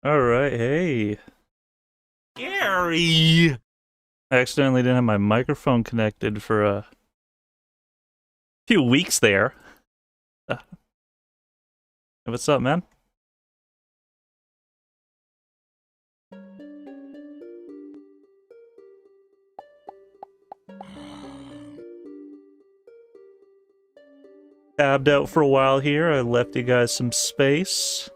Alright, hey. Gary! I accidentally didn't have my microphone connected for a few weeks there. Hey, what's up, man? Tabbed out for a while here. I left you guys some space.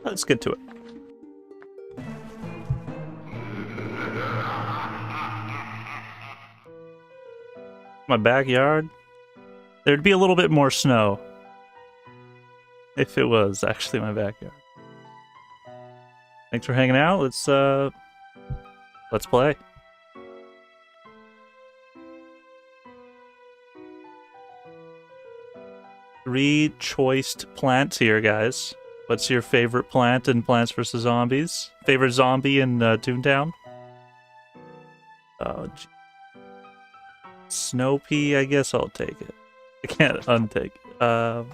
Let's get to it. My backyard. There'd be a little bit more snow if it was actually my backyard. Thanks for hanging out. Let's play. Three choiced plants here, guys. What's your favorite plant in Plants vs. Zombies? Favorite zombie in Toontown? Oh, gee. Snow pea, I guess I'll take it. I can't untake it.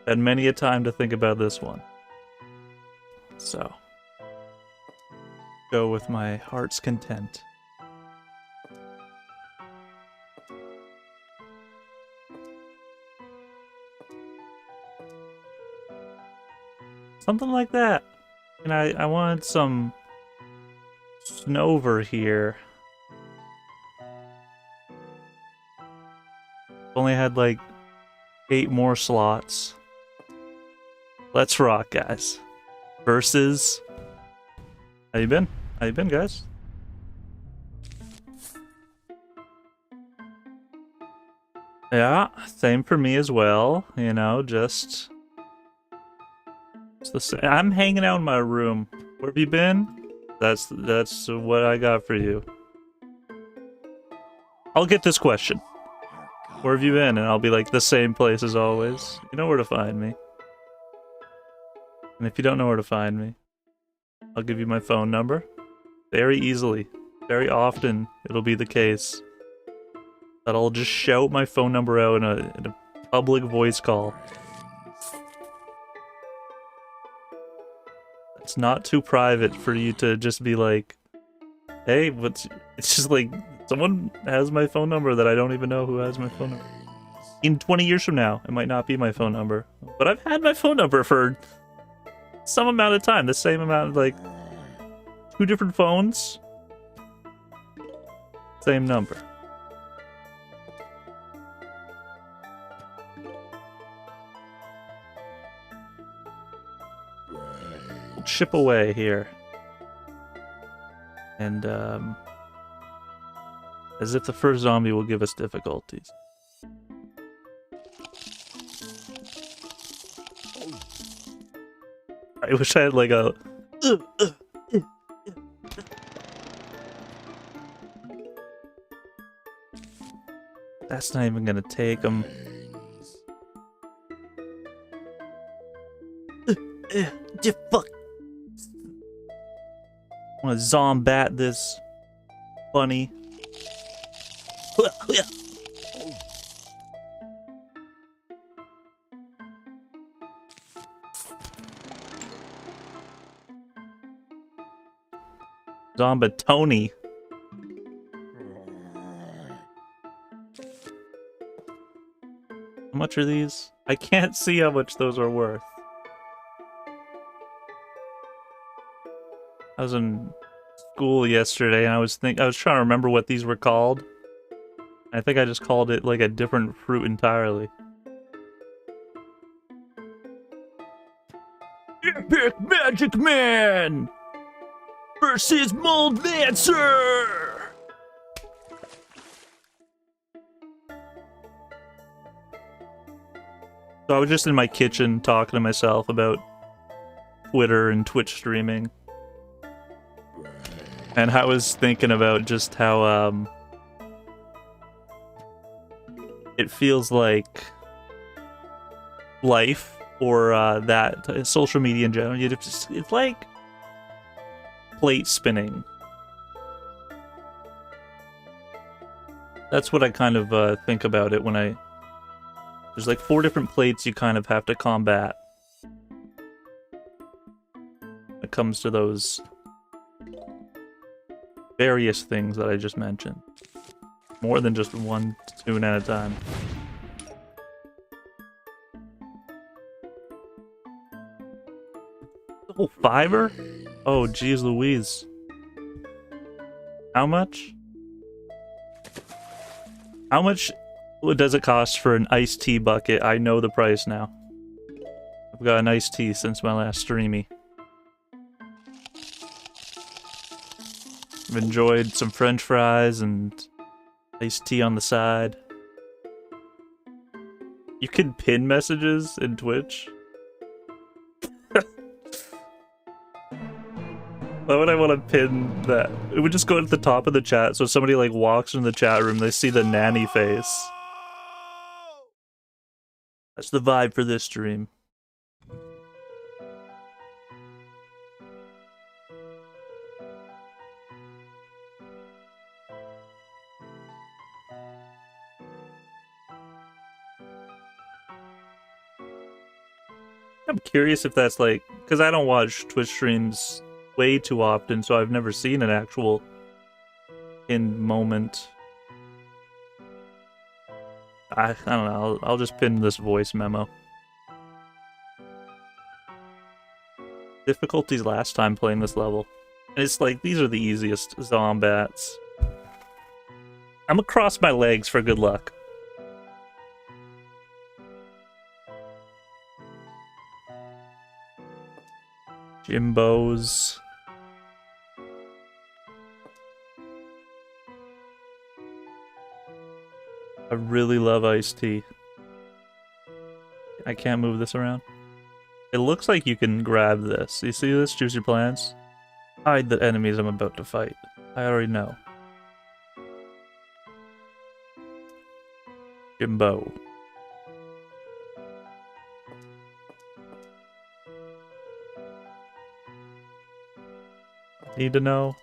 Had many a time to think about this one. So, go with my heart's content. Something like that. And I wanted some Snover here. Only had like 8 more slots. Let's rock, guys. Versus. How you been? How you been, guys? Yeah, same for me as well. You know, just. It's the same. I'm hanging out in my room. Where have you been? That's what I got for you. I'll get this question. Where have you been? And I'll be like, the same place as always. You know where to find me. And if you don't know where to find me, I'll give you my phone number. Very easily. Very often, it'll be the case that I'll just shout my phone number out in a public voice call. It's not too private for you to just be like, hey, it's just like, someone has my phone number that I don't even know who has my phone number. In 20 years from now, it might not be my phone number. But I've had my phone number for some amount of time. The same amount, like, 2 different phones. Same number. Chip away here. And, as if the first zombie will give us difficulties. I wish I had like a... That's not even gonna take him. Fuck. I wanna zombat this bunny. Zombatoni. How much are these? I can't see how much those are worth. I was in school yesterday and I was trying to remember what these were called. I think I just called it like a different fruit entirely. Epic Magic Man versus Mold Lancer. So I was just in my kitchen talking to myself about Twitter and Twitch streaming. And I was thinking about just how, it feels like life, or that social media in general, it's like plate spinning. That's what I kind of think about it when I There's like 4 different plates you kind of have to combat. When it comes to those various things that I just mentioned. More than just 1 tune at a time. Oh, $5? Oh, geez Louise. How much? How much does it cost for an iced tea bucket? I know the price now. I've got an iced tea since my last streamy. I've enjoyed some french fries and iced tea on the side. You can pin messages in Twitch? Why would I want to pin that? It would just go at the top of the chat, so if somebody like walks into the chat room, they see the nanny face. That's the vibe for this stream. I'm curious if that's like, because I don't watch Twitch streams way too often, so I've never seen an actual pinned moment. I don't know, I'll just pin this voice memo. Difficulties last time playing this level. And it's like, these are the easiest zombats. I'm gonna cross my legs for good luck. Jimbos. I really love iced tea. I can't move this around. It looks like you can grab this. You see this? Choose your plans. Hide the enemies I'm about to fight. I already know. Jimbo. Need to know?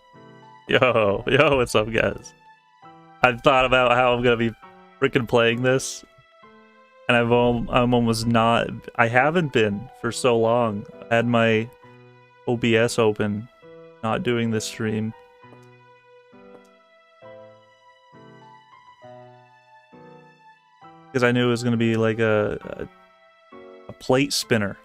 Yo, what's up, guys? I've thought about how I'm gonna be freaking playing this, and I'm almost not. I haven't been for so long. I had my OBS open, not doing this stream. Because I knew it was gonna be like a plate spinner.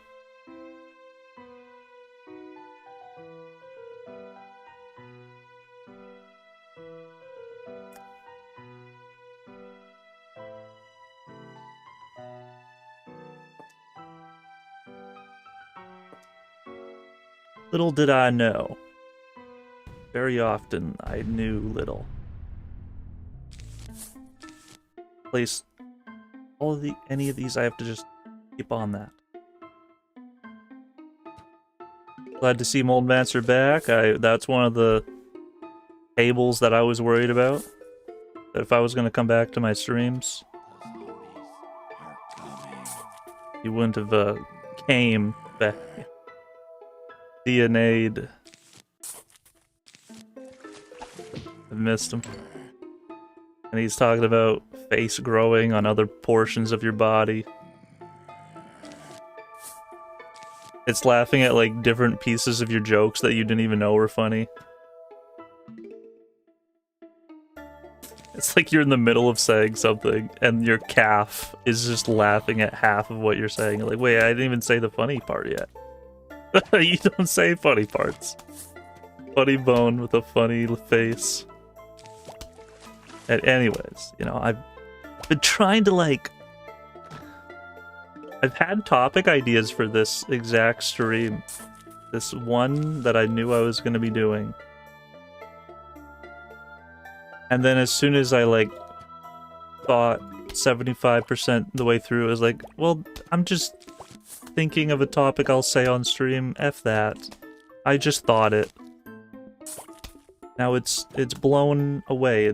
Little did I know. Very often I knew little. Place all of any of these, I have to just keep on that. Glad to see Moldmancer back. That's one of the tables that I was worried about. That if I was gonna come back to my streams, he wouldn't have came back. DNA'd. I missed him. And he's talking about face growing on other portions of your body. It's laughing at like different pieces of your jokes that you didn't even know were funny. It's like you're in the middle of saying something and your calf is just laughing at half of what you're saying. You're like, wait, I didn't even say the funny part yet. You don't say funny parts. Funny bone with a funny face. And anyways, you know, I've been trying to like... I've had topic ideas for this exact stream. This one that I knew I was going to be doing. And then as soon as I like thought 75% the way through, it was like, well, I'm just thinking of a topic I'll say on stream. F that. I just thought it. Now it's blown away.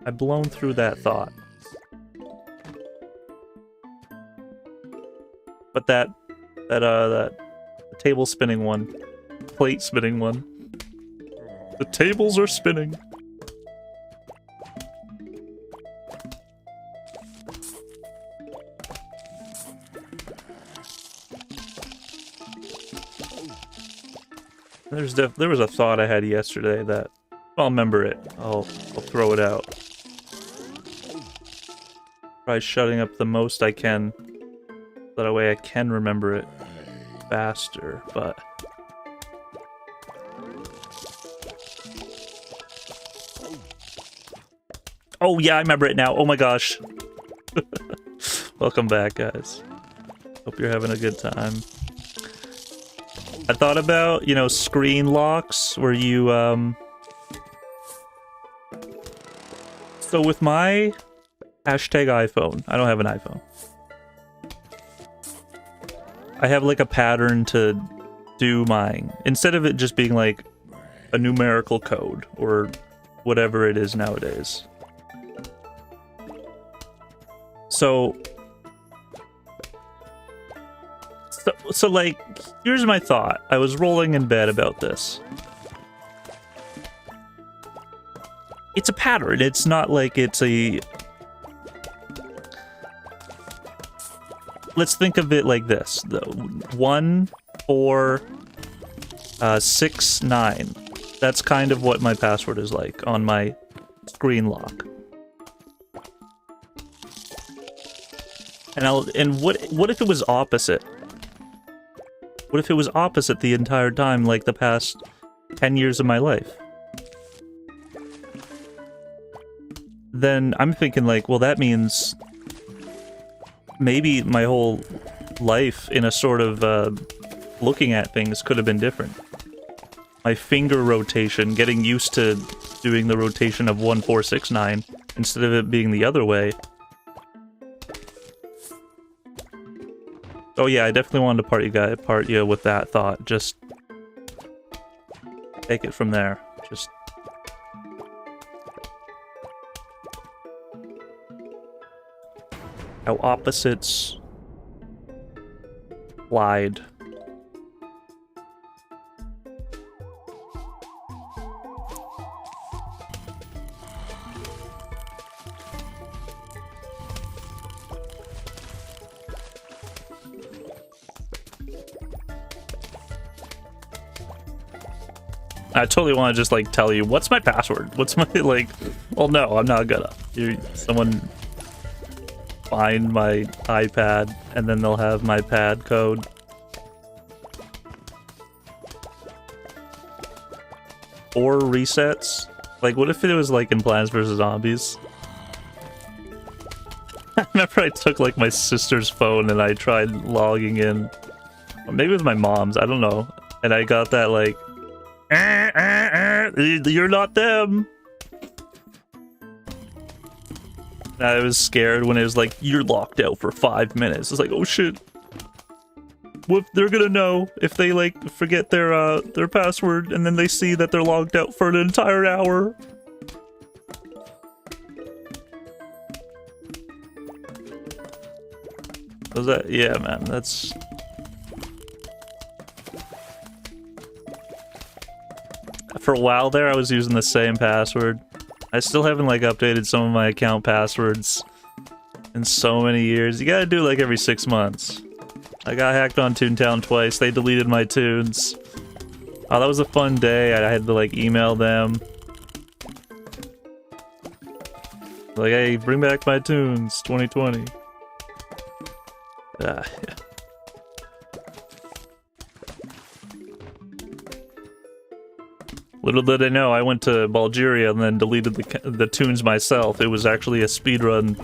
I've blown through that thought. But that table spinning one, plate spinning one. The tables are spinning. There was a thought I had yesterday that I'll remember it. I'll throw it out. Try shutting up the most I can. That way I can remember it faster, but... Oh yeah, I remember it now. Oh my gosh. Welcome back, guys. Hope you're having a good time. I thought about, you know, screen locks where you, So with my hashtag iPhone, I don't have an iPhone. I have like a pattern to do mine. Instead of it just being like a numerical code or whatever it is nowadays. So like, here's my thought. I was rolling in bed about this. It's a pattern. It's not like it's a... Let's think of it like this. 1, 4, 6, 9. That's kind of what my password is like on my screen lock. And what if it was opposite? What if it was opposite the entire time, like the past 10 years of my life? Then I'm thinking like, well, that means maybe my whole life in a sort of looking at things could have been different. My finger rotation, getting used to doing the rotation of 1, 4, 6, 9 instead of it being the other way. Oh yeah, I definitely wanted to part you with that thought. Just take it from there. Just how opposites collide. I totally want to just like tell you what's my password. What's my like? Well, no, I'm not gonna. Someone find my iPad and then they'll have my pad code. Or resets. Like, what if it was like in Plants vs. Zombies? I remember I took like my sister's phone and I tried logging in. Or maybe it was my mom's. I don't know. And I got that like. You're not them. And I was scared when it was like, you're locked out for 5 minutes. It's like, oh shit. What they're gonna know if they like forget their password and then they see that they're logged out for an entire hour. Was that? Yeah, man, that's... For a while there, I was using the same password. I still haven't like updated some of my account passwords in so many years. You gotta do it like every 6 months. I got hacked on Toontown twice. They deleted my tunes. Oh, that was a fun day. I had to like email them. Like, hey, bring back my tunes, 2020. Yeah. Little did I know, I went to Bulgaria and then deleted the tunes myself. It was actually a speedrun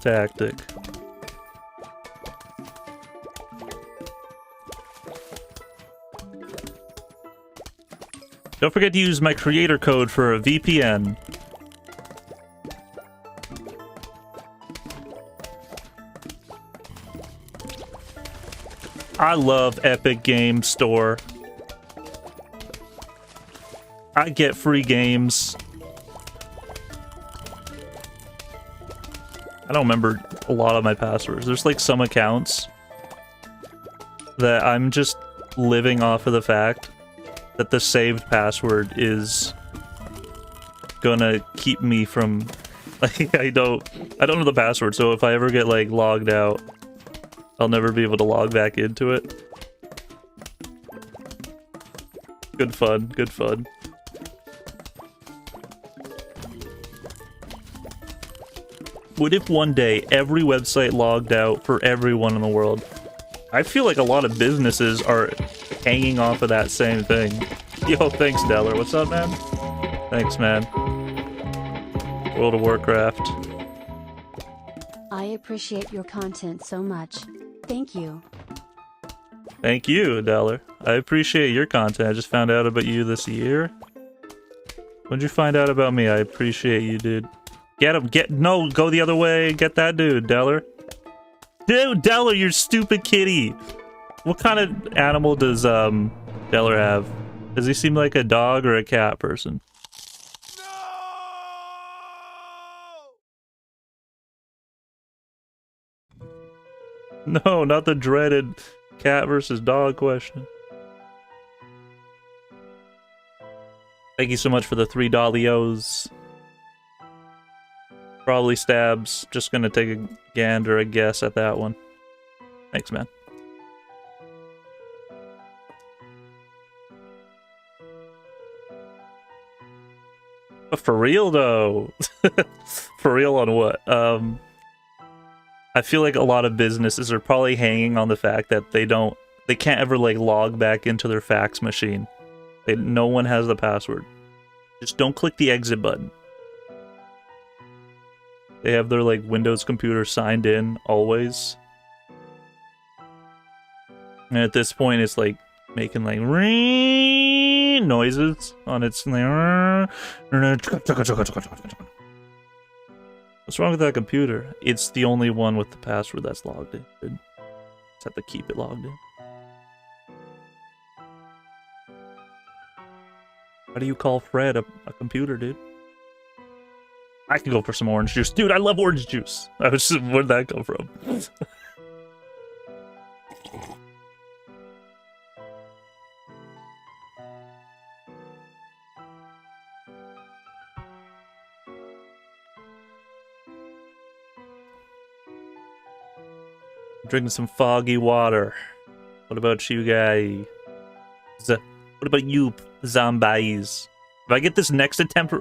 tactic. Don't forget to use my creator code for a VPN. I love Epic Game Store. I get free games. I don't remember a lot of my passwords. There's like some accounts that I'm just living off of the fact that the saved password is gonna keep me from like I don't know the password, so if I ever get like logged out, I'll never be able to log back into it. Good fun, good fun. What if one day every website logged out for everyone in the world? I feel like a lot of businesses are hanging off of that same thing. Yo, thanks, Deller. What's up, man? Thanks, man. World of Warcraft. I appreciate your content so much. Thank you. Thank you, Deller. I appreciate your content. I just found out about you this year. When'd you find out about me? I appreciate you, dude. Get him. No, go the other way. Get that dude, Deller. Dude, Deller, you stupid kitty. What kind of animal does Deller have? Does he seem like a dog or a cat person? No, not the dreaded cat versus dog question. Thank you so much for the 3 Dolios. Probably stabs. Just gonna take a gander, I guess, at that one. Thanks, man. But for real, though. For real on what? I feel like a lot of businesses are probably hanging on the fact that they can't ever, like, log back into their fax machine. No one has the password. Just don't click the exit button. They have their, like, Windows computer signed in always. And at this point, it's, like, making, like, ring noises on its... What's wrong with that computer? It's the only one with the password that's logged in, dude. Just have to keep it logged in. How do you call Fred a computer, dude? I can go for some orange juice. Dude, I love orange juice. I was just, where'd that come from? Drinking some foggy water. What about you guys? What about you, zombies? If I get this next attempt,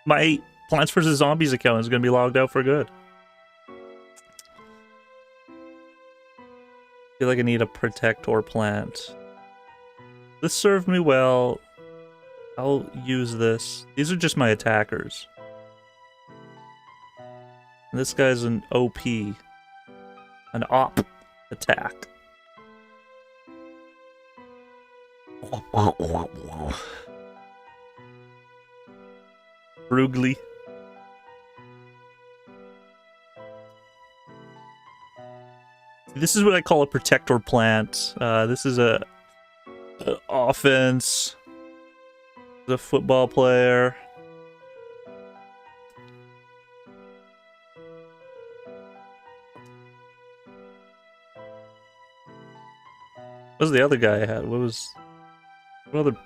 my Plants vs. Zombies account is going to be logged out for good. I feel like I need a protector plant. This served me well. I'll use this. These are just my attackers. And this guy's an OP. An op attack. Brugly. This is what I call a protector plant. This is a offense. The football player. What was the other guy I had? What other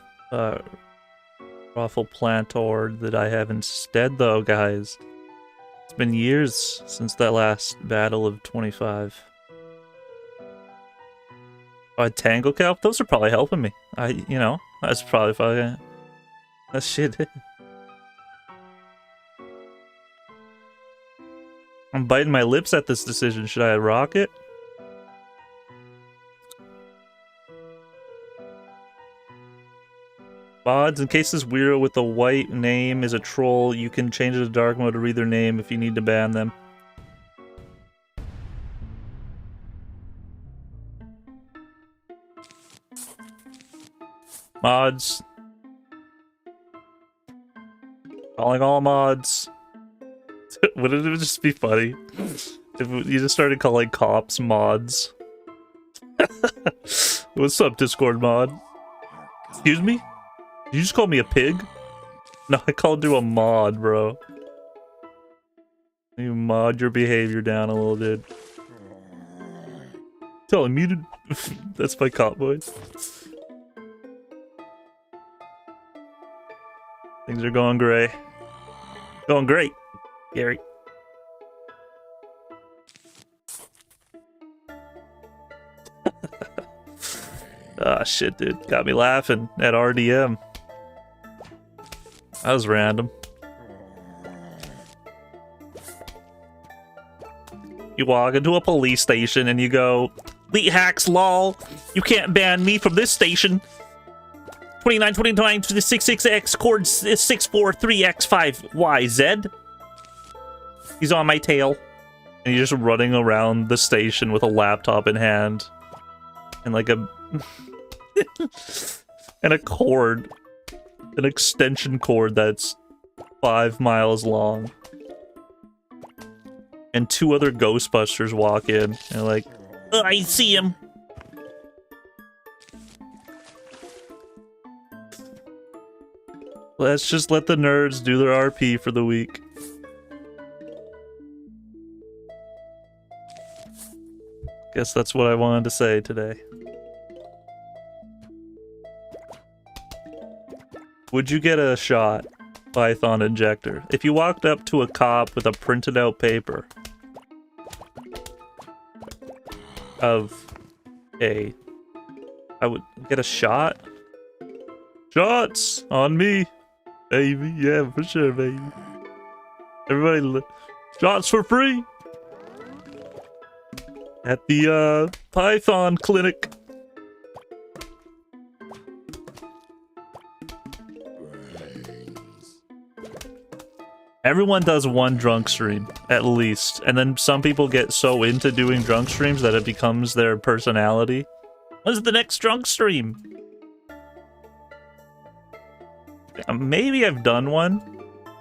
awful plantor that I have instead, though, guys? It's been years since that last battle of 25. Oh, Tango Kelp? Those are probably helping me. That's probably fucking... That shit. I'm biting my lips at this decision. Should I rock it? VODs, in case this weirdo with the white name is a troll, you can change it to dark mode to read their name if you need to ban them. Mods. Calling all mods. Wouldn't it just be funny if you just started calling cops mods? What's up, Discord mod? Excuse me? Did you just call me a pig? No, I called you a mod, bro. You mod your behavior down a little, dude. Telling me to... That's my cop voice. Things are going great. Going great, Gary. Ah, shit, dude. Got me laughing at RDM. That was random. You walk into a police station and you go, "Elite hacks, lol. You can't ban me from this station. 2929 to the 66X, cord 643X5YZ. He's on my tail." And you're just running around the station with a laptop in hand. And like a... and a cord. An extension cord that's 5 miles long. And 2 other Ghostbusters walk in. And they're like, "Oh, I see him." Let's just let the nerds do their RP for the week. Guess that's what I wanted to say today. Would you get a shot, Python Injector, if you walked up to a cop with a printed out paper of a... I would get a shot? Shots on me, baby. Yeah, for sure, baby. Everybody, shots for free at the Python clinic. Everyone does one drunk stream, at least. And then some people get so into doing drunk streams that it becomes their personality. When's the next drunk stream? Maybe I've done one.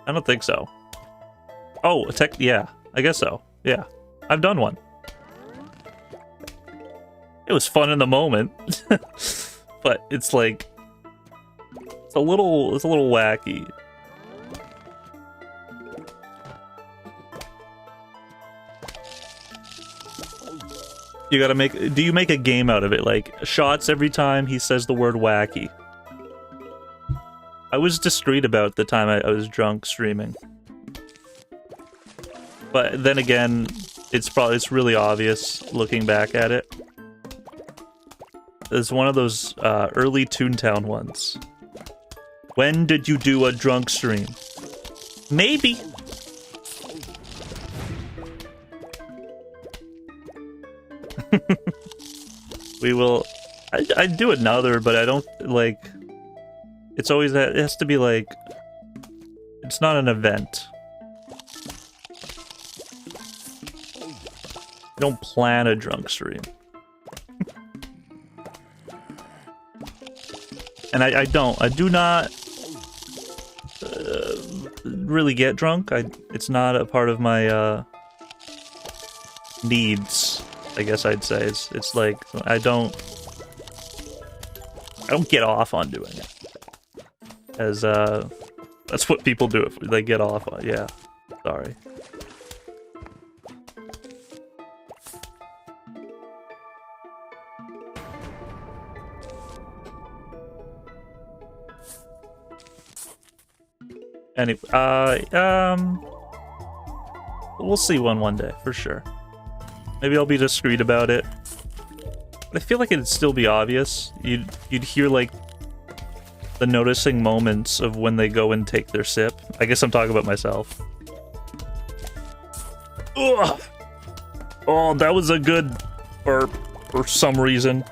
I don't think so. Oh, yeah, I guess so. Yeah, I've done one. It was fun in the moment, but it's like it's a little wacky. You gotta do you make a game out of it? Like, shots every time he says the word wacky. I was discreet about the time I was drunk streaming. But then again, it's really obvious looking back at it. It's one of those early Toontown ones. When did you do a drunk stream? Maybe. We will... I'd do another, but I don't, like... It's always that... It has to be, like... It's not an event. You don't plan a drunk stream. And I do not really get drunk. It's not a part of my needs, I guess I'd say. It's like I don't get off on doing it. As that's what people do if they get off on. Yeah, sorry. Anyway, we'll see one day, for sure. Maybe I'll be discreet about it. But I feel like it'd still be obvious. You'd hear, like, the noticing moments of when they go and take their sip. I guess I'm talking about myself. Ugh! Oh, that was a good burp for some reason.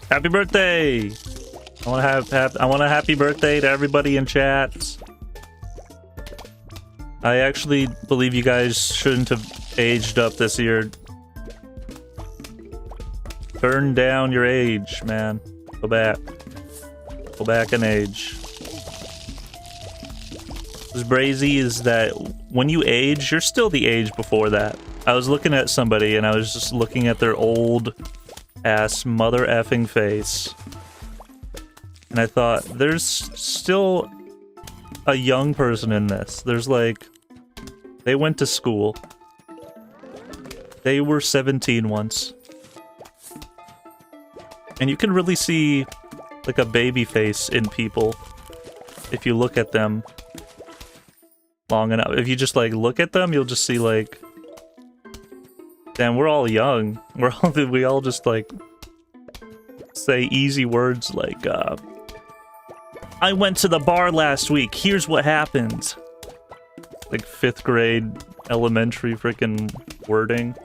Happy birthday! I want a happy birthday to everybody in chat. I actually believe you guys shouldn't have aged up this year. Turn down your age, man. Go back. Go back in age. What's crazy is that when you age, you're still the age before that. I was looking at somebody and I was just looking at their old ass mother effing face. And I thought, there's still a young person in this. There's like, they went to school. They were 17 once. And you can really see like a baby face in people if you look at them long enough. If you just like look at them, you'll just see like, damn, we're all young. We all just like say easy words like, I went to the bar last week. Here's what happened. Like 5th grade elementary freaking wording.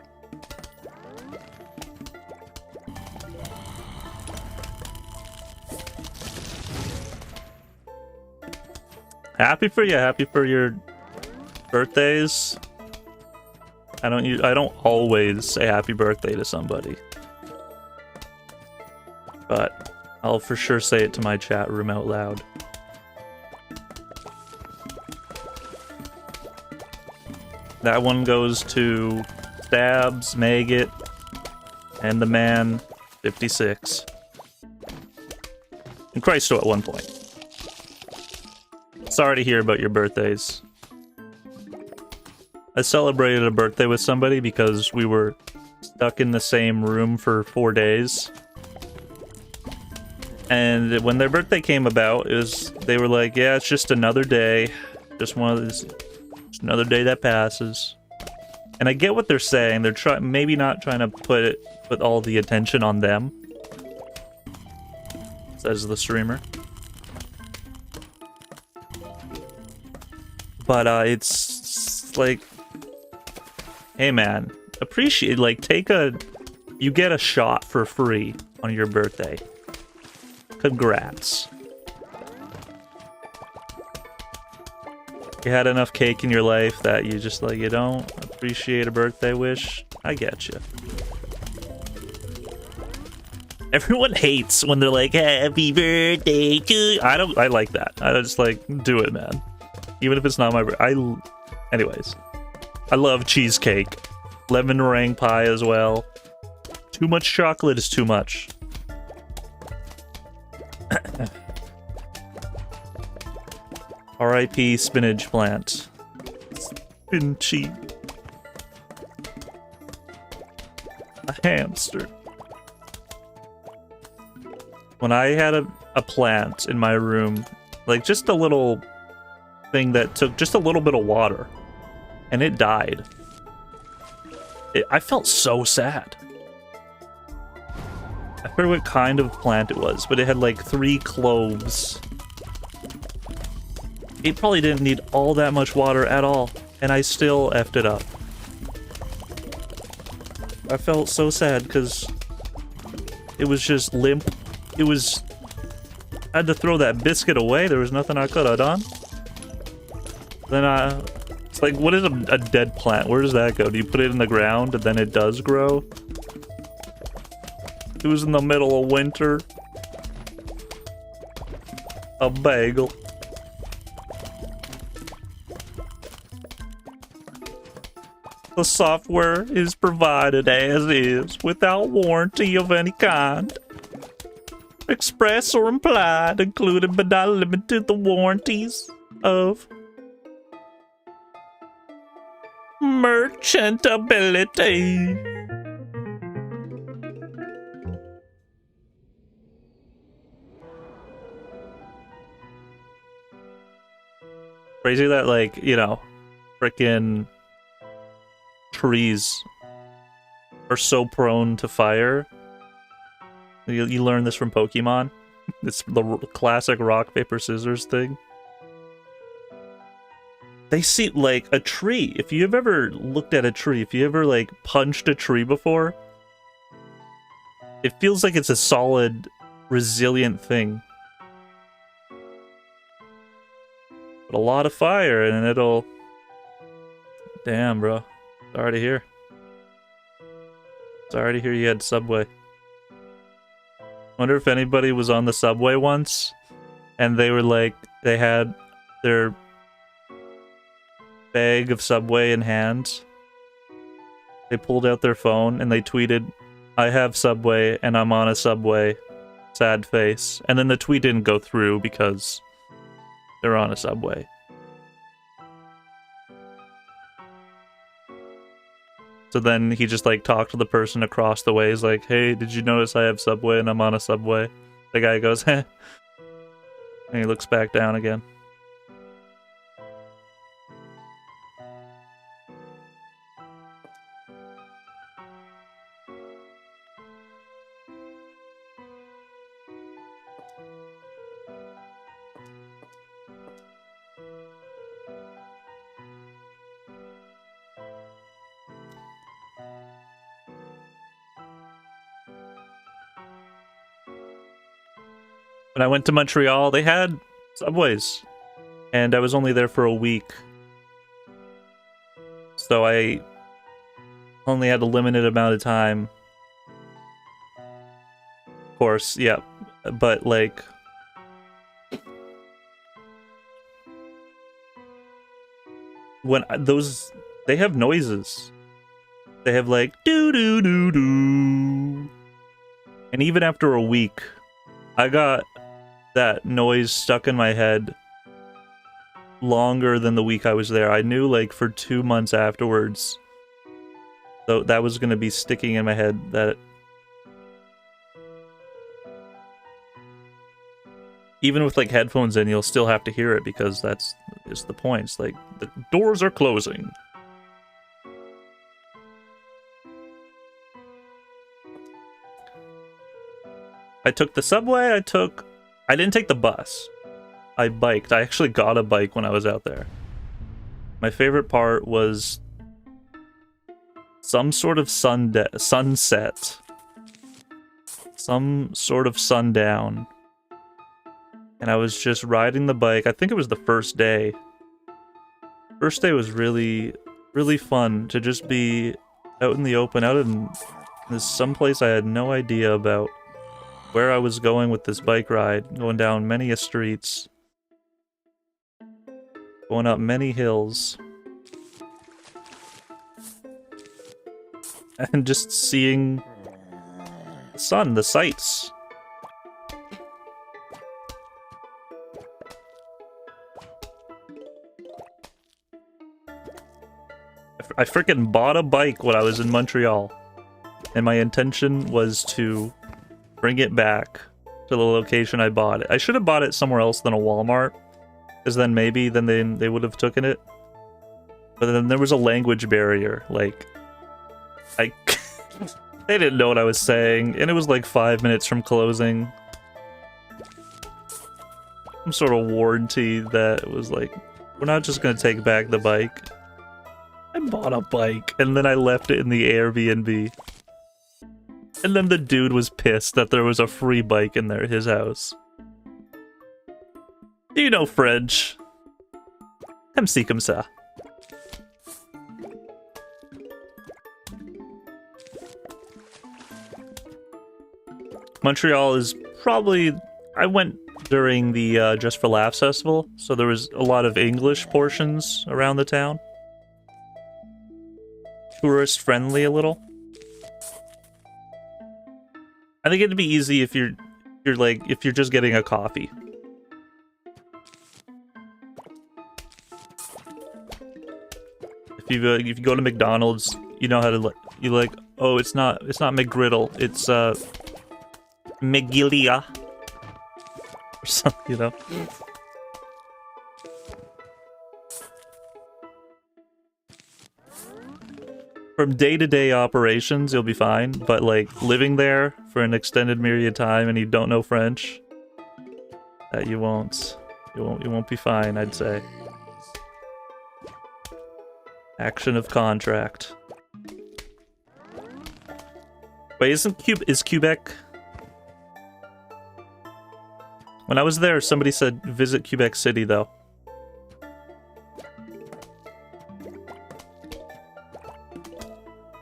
Happy for you. Happy for your birthdays. I don't always say happy birthday to somebody, but I'll for sure say it to my chat room out loud. That one goes to Stabs, Maggot, and the man 56. And Christo at one point. Sorry to hear about your birthdays. I celebrated a birthday with somebody because we were stuck in the same room for 4 days. And when their birthday came about, they were like, yeah, it's just another day. Just one of these, just another day that passes. And I get what they're saying. They're maybe not trying to put all the attention on them, says the streamer. But it's like, hey man, appreciate, like, you get a shot for free on your birthday. Congrats. You had enough cake in your life that you just, like, you don't appreciate a birthday wish? I get you. Everyone hates when they're like, happy birthday to you. I like that. I just like, do it, man. Even if it's not my birthday. Anyways. I love cheesecake. Lemon meringue pie as well. Too much chocolate is too much. R.I.P. spinach plant. Spinchy. A hamster. When I had a plant in my room, like just a little thing that took just a little bit of water, and it died. I felt so sad. I forget what kind of plant it was, but it had like 3 cloves. It probably didn't need all that much water at all, and I still effed it up. I felt so sad because it was just limp. I had to throw that biscuit away. There was nothing I could have done. Then it's like, what is a dead plant? Where does that go? Do you put it in the ground and then it does grow? It was in the middle of winter. A bagel. The software is provided as is, without warranty of any kind. Express or implied, included but not limited to the warranties of merchantability. Crazy that, like, you know, frickin' trees are so prone to fire. You learn this from Pokemon. It's the classic rock, paper, scissors thing. They see, like, a tree. If you've ever looked at a tree, if you ever, like, punched a tree before, it feels like it's a solid, resilient thing. But a lot of fire, and it'll... Damn, bro. Sorry to hear. Sorry to hear you had Subway. Wonder if anybody was on the subway once and they were like, they had their bag of Subway in hand. They pulled out their phone and they tweeted, I have Subway and I'm on a Subway. Sad face. And then the tweet didn't go through because they're on a Subway. So then he just like talked to the person across the way. He's like, "Hey, did you notice I have Subway and I'm on a Subway?" The guy goes, "Heh," and he looks back down again. When I went to Montreal, they had Subways, and I was only there for a week. So I only had a limited amount of time. Of course, yeah, but like... when those... they have noises. They have like, doo-doo-doo-doo. And even after a week, I got that noise stuck in my head longer than the week I was there. I knew like for 2 months afterwards, so that was going to be sticking in my head, that even with like headphones in, you'll still have to hear it, because that's the point. It's like the doors are closing. I took the subway, I didn't take the bus. I biked. I actually got a bike when I was out there. My favorite part was some sort of sunset. Some sort of sundown. And I was just riding the bike. I think it was the first day. First day was really, really fun to just be out in the open, out in this someplace I had no idea about where I was going with this bike ride, going down many streets, going up many hills, and just seeing the sun, the sights. I freaking bought a bike when I was in Montreal, and my intention was to bring it back to the location I bought it. I should have bought it somewhere else than a Walmart, because then maybe they would have taken it. But then there was a language barrier. Like, they didn't know what I was saying, and it was like 5 minutes from closing. Some sort of warranty that was like, we're not just gonna take back the bike. I bought a bike, and then I left it in the Airbnb. And then the dude was pissed that there was a free bike in there, his house. Do you know French? MC comme ça. Montreal is probably... I went during the Just for Laughs festival, so there was a lot of English portions around the town. Tourist friendly a little. I think it'd be easy if you're just getting a coffee. If you go to McDonald's, you know how to oh, it's not McGriddle, it's McGillia or something, you know. From day-to-day operations, you'll be fine, but like living there for an extended period of time and you don't know French, you won't be fine, I'd say. Action of contract. Wait, is Quebec? When I was there, somebody said visit Quebec City, though.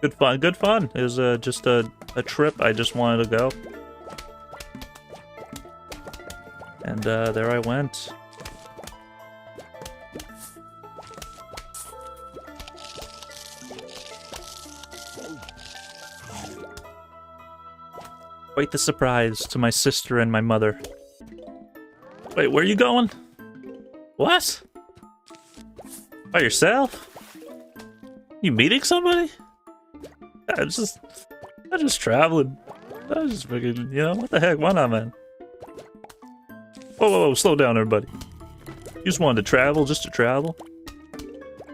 Good fun, good fun. It was just a trip I just wanted to go. And there I went. Quite the surprise to my sister and my mother. Wait, where are you going? What? By yourself? You meeting somebody? I'm just traveling. I was just freaking, you know, what the heck? Why not, man? Whoa, whoa, whoa, slow down, everybody. You just wanted to travel just to travel?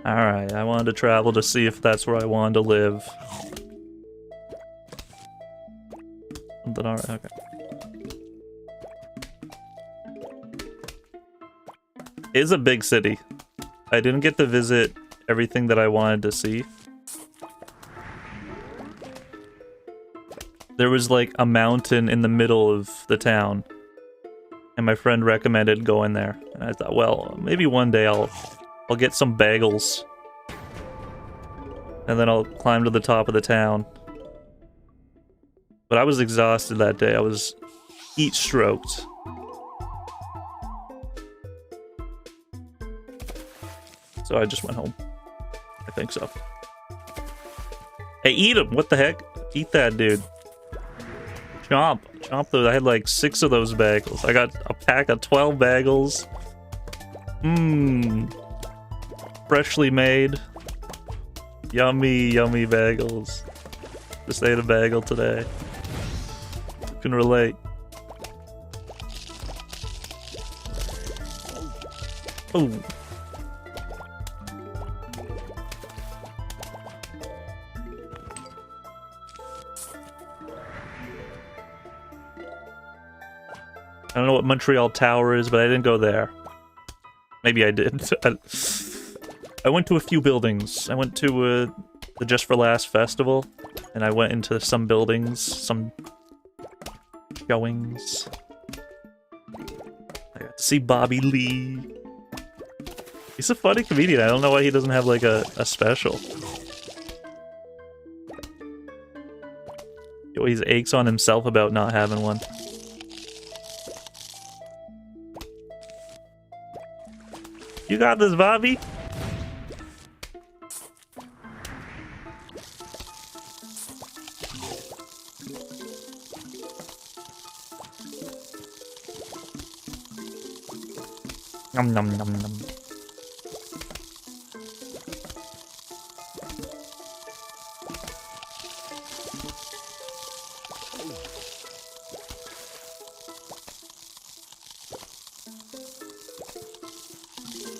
Alright, I wanted to travel to see if that's where I wanted to live. Something alright, okay. It's a big city. I didn't get to visit everything that I wanted to see. There was like a mountain in the middle of the town, and my friend recommended going there. And I thought, well, maybe one day I'll get some bagels, and then I'll climb to the top of the town. But I was exhausted that day. I was heat stroked. So I just went home. I think so. Hey, eat him! What the heck? Eat that, dude. Chomp. Chomp those. I had like 6 of those bagels. I got a pack of 12 bagels. Mmm. Freshly made. Yummy, yummy bagels. Just ate a bagel today. You can relate. Ooh. I don't know what Montreal Tower is, but I didn't go there. Maybe I did. I went to a few buildings. I went to the Just for Last festival, and I went into some buildings, some showings. I got to see Bobby Lee. He's a funny comedian. I don't know why he doesn't have like a special. He always aches on himself about not having one. You got this, Bobby? Nom nom nom nom.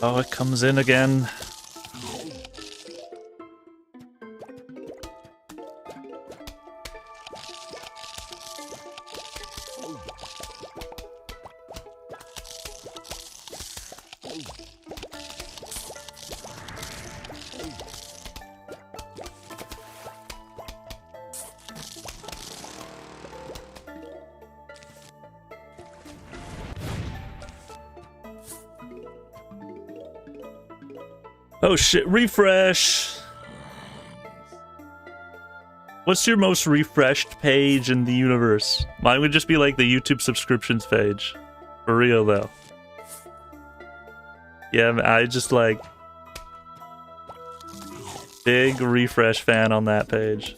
Oh, it comes in again. Oh shit, refresh! What's your most refreshed page in the universe? Mine would just be like the YouTube subscriptions page. For real though. Yeah, I just like... big refresh fan on that page.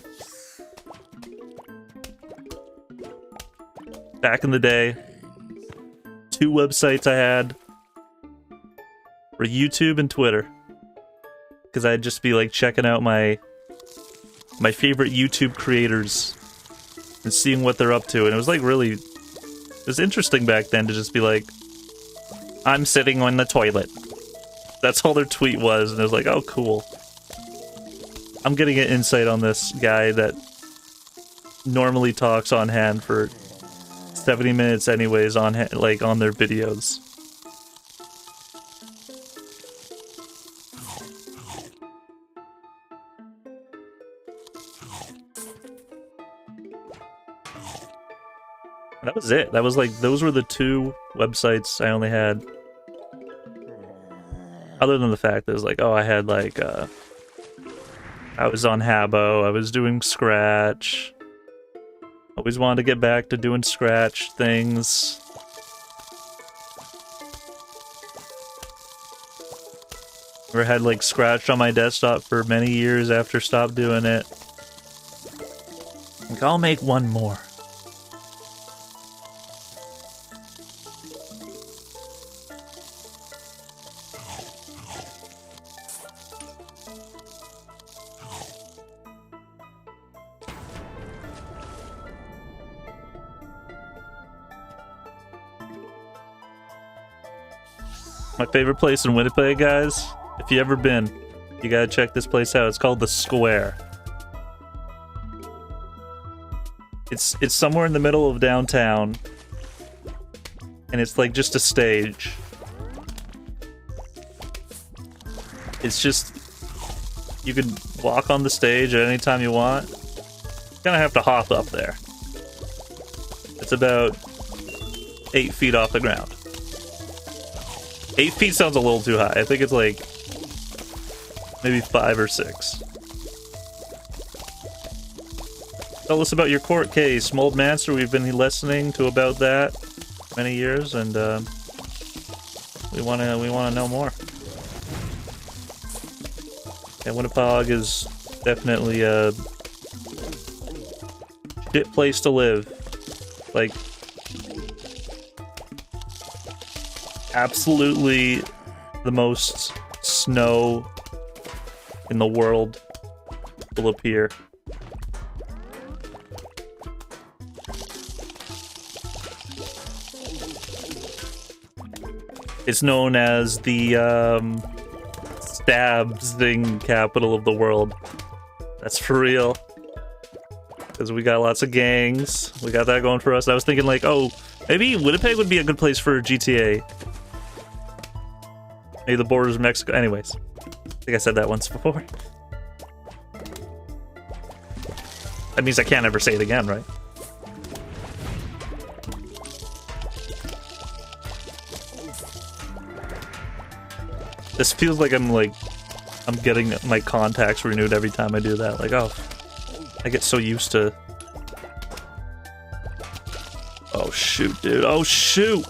Back in the day, 2 websites I had were YouTube and Twitter. Because I'd just be like checking out my favorite YouTube creators and seeing what they're up to, and it was like really, it was interesting back then to just be like, I'm sitting on the toilet. That's all their tweet was, and it was like, oh cool. I'm getting an insight on this guy that normally talks on hand for 70 minutes anyways on like on their videos. That was it. That was like, those were the 2 websites I only had. Other than the fact that it was like, oh, I had like, I was on Habbo, I was doing Scratch. Always wanted to get back to doing Scratch things. Never had like Scratch on my desktop for many years after stopped doing it. Like, I'll make one more. My favorite place in Winnipeg, guys. If you ever been, you gotta check this place out. It's called the Square. It's somewhere in the middle of downtown, and it's like just a stage. It's just, you can walk on the stage at any time you want. You're gonna have to hop up there. It's about 8 feet off the ground. 8 feet sounds a little too high. I think it's like maybe 5 or 6. Tell us about your court case, Mold Mancer. We've been listening to about that many years, and we wanna know more. And Winnipeg is definitely a shit place to live. Like, absolutely the most snow in the world will appear. It's known as the stab-zing capital of the world. That's for real. Because we got lots of gangs. We got that going for us. I was thinking like, oh, maybe Winnipeg would be a good place for GTA. Maybe the borders of Mexico. Anyways, I think I said that once before. That means I can't ever say it again, right? This feels like I'm getting my contacts renewed every time I do that. Like, oh, I get so used to. Oh shoot, dude! Oh shoot!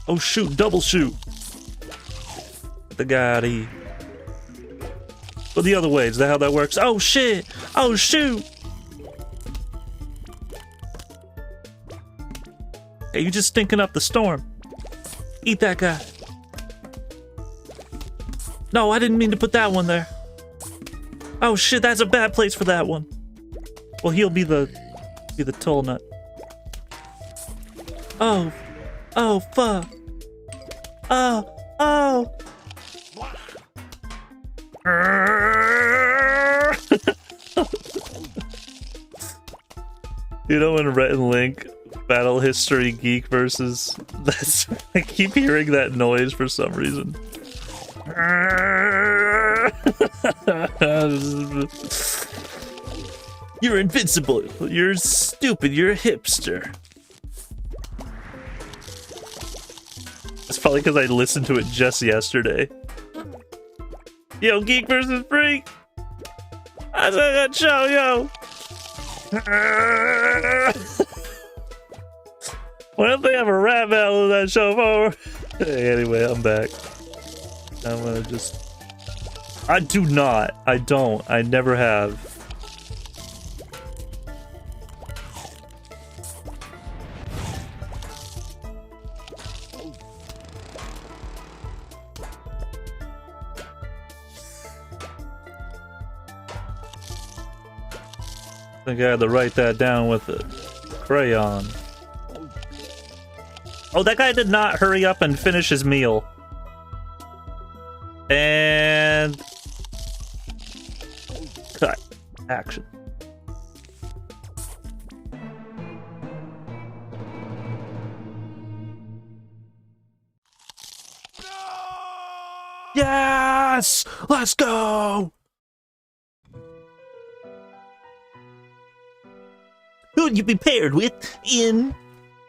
Oh shoot! Double shoot! The guy. But the other way, is that how that works? Oh shit! Oh shoot! Hey, you just stinking up the storm. Eat that guy. No, I didn't mean to put that one there. Oh shit, that's a bad place for that one. Well, he'll be the toll nut. Oh, oh fuck. Oh, oh. You know when Rhett and Link Battle History Geek versus, that's, I keep hearing that noise for some reason. You're invincible. You're stupid. You're a hipster. It's probably because I listened to it just yesterday. Yo, Geek versus Freak. I saw that show, yo. Why don't they have a rap battle in that show for? Hey, anyway, I'm back. I'm gonna just... I don't. I never have. I think I had to write that down with a crayon. Oh, that guy did not hurry up and finish his meal. And cut. Action. Yes! Let's go! Who'd you be paired with in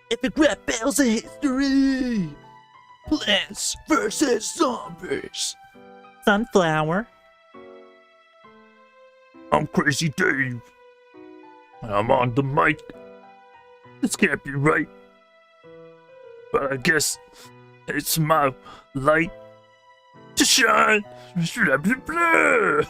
Epic Rap Battles of History? Plants vs. Zombies. Sunflower. I'm Crazy Dave. I'm on the mic. This can't be right. But I guess it's my light to shine. Blah, blah, blah.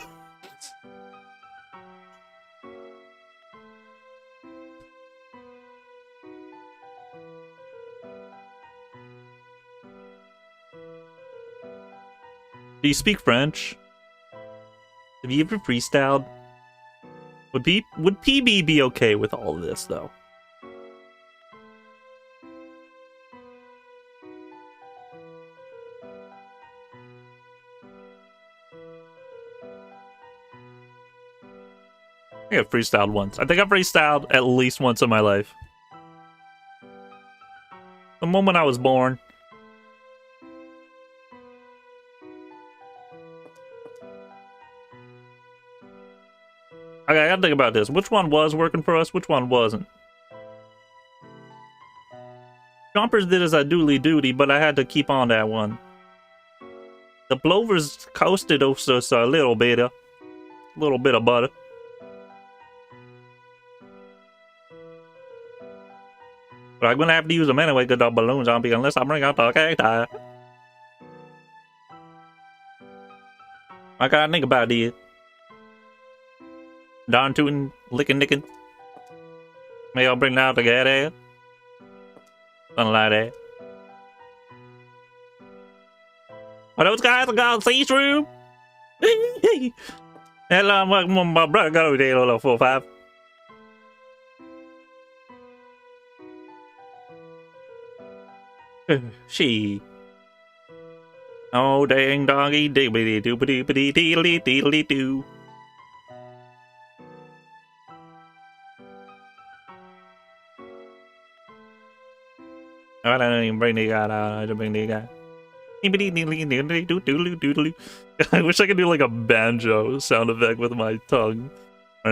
Do you speak French? Have you ever freestyled? Would PB be okay with all of this, though? I think I've freestyled once. I think I've freestyled at least once in my life. The moment I was born. Okay, I gotta think about this. Which one was working for us? Which one wasn't? Jumpers did as I duty, but I had to keep on that one. The Plovers coasted us a little bit of butter. But I'm gonna have to use them anyway because the balloons on me unless I bring out the cacti. I gotta think about it. Darn tootin', lickin' nickin'. Maybe I'll bring out the cat ass. Something like that. Are those guys got see-through? Hello, my brother got over there, little 4-5. She. Oh, dang doggy, dibbity doobity bitty deedly deedly doo. I don't even bring the guy. I don't bring the guy. I wish I could do like a banjo sound effect with my tongue. You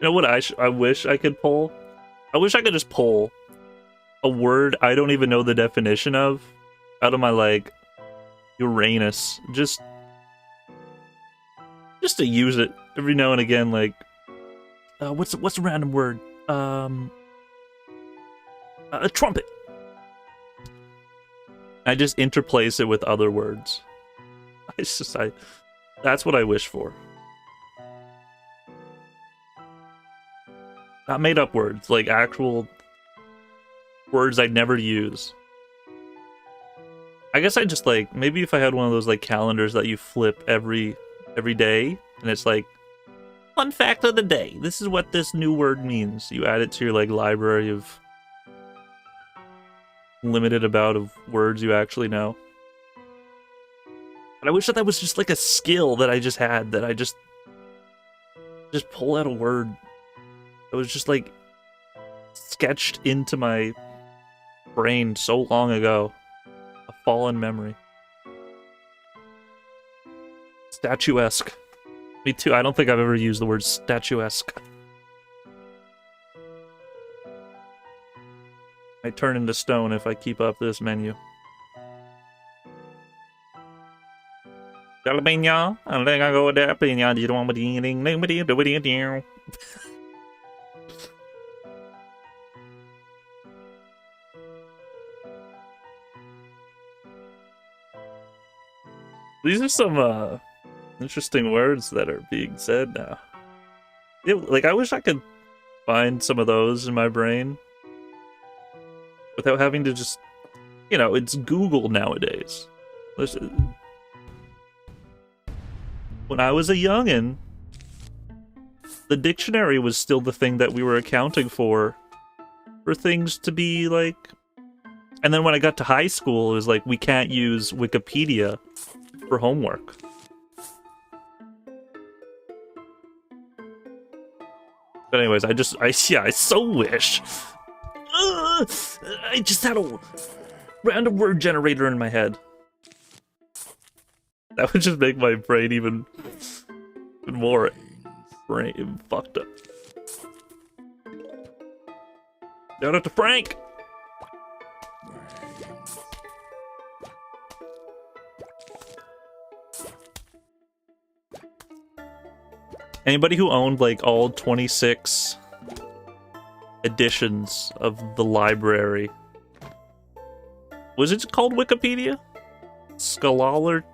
know what I wish I could pull? I wish I could just pull a word I don't even know the definition of out of my like Uranus. Just to use it every now and again, like what's a random word? A trumpet. I just interplace it with other words. That's what I wish for. Not made up words, like actual words I'd never use. I guess I just like, maybe if I had one of those like calendars that you flip every day, and it's like, fun fact of the day. This is what this new word means. You add it to your like library of limited amount of words you actually know. But I wish that was just like a skill that I just had, that I just pull out a word that was just like sketched into my brain so long ago. A fallen memory. Statuesque. Me too. I don't think I've ever used the word statuesque. I turn into stone if I keep up this menu. Jalapeno, I think I go with that. You don't want to. These are some interesting words that are being said now. Yeah, like I wish I could find some of those in my brain without having to just, you know, it's Google nowadays. When I was a youngin', the dictionary was still the thing that we were accounting for things to be like. And then when I got to high school, it was like, we can't use Wikipedia for homework. But anyways, I so wish. I just had a random word generator in my head. That would just make my brain even more fucked up. Shout out to Frank! Anybody who owned like all 26 editions of the library. Was it called Wikipedia? Scholar.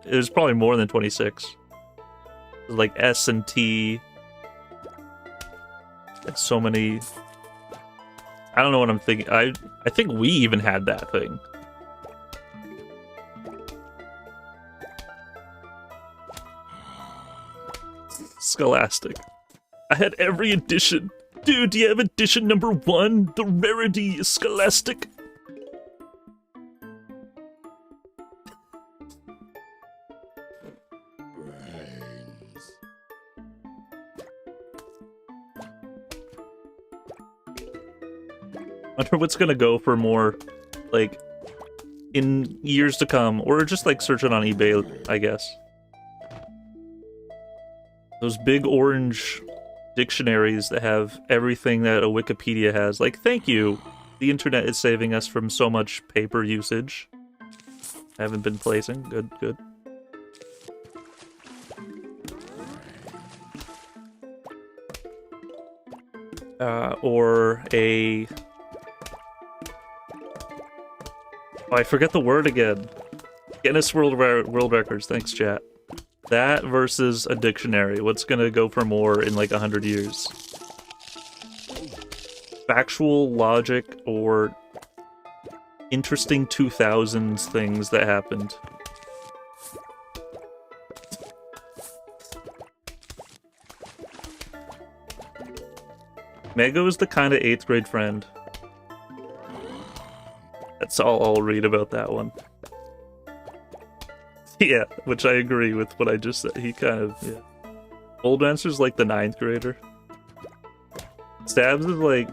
It was probably more than 26. It was like S and T. It's so many. I don't know what I'm thinking. I think we even had that thing. Scholastic. I had every edition Dude, do you have edition number 1? The rarity is scholastic. Wonder what's gonna go for more, like, in years to come, or just like search it on eBay, I guess. Those big orange dictionaries that have everything that a Wikipedia has. Like, thank you. The internet is saving us from so much paper usage. I haven't been placing. Good, good. Or a... Oh, I forget the word again. Guinness World Records. Thanks, chat. That versus a dictionary. What's gonna go for more in like 100 years? Factual logic or interesting 2000s things that happened. Mego is the kind of 8th grade friend. That's all I'll read about that one. Yeah, which I agree with what I just said. He kind of, yeah. Old Answer's like the 9th grader. Stabs is like...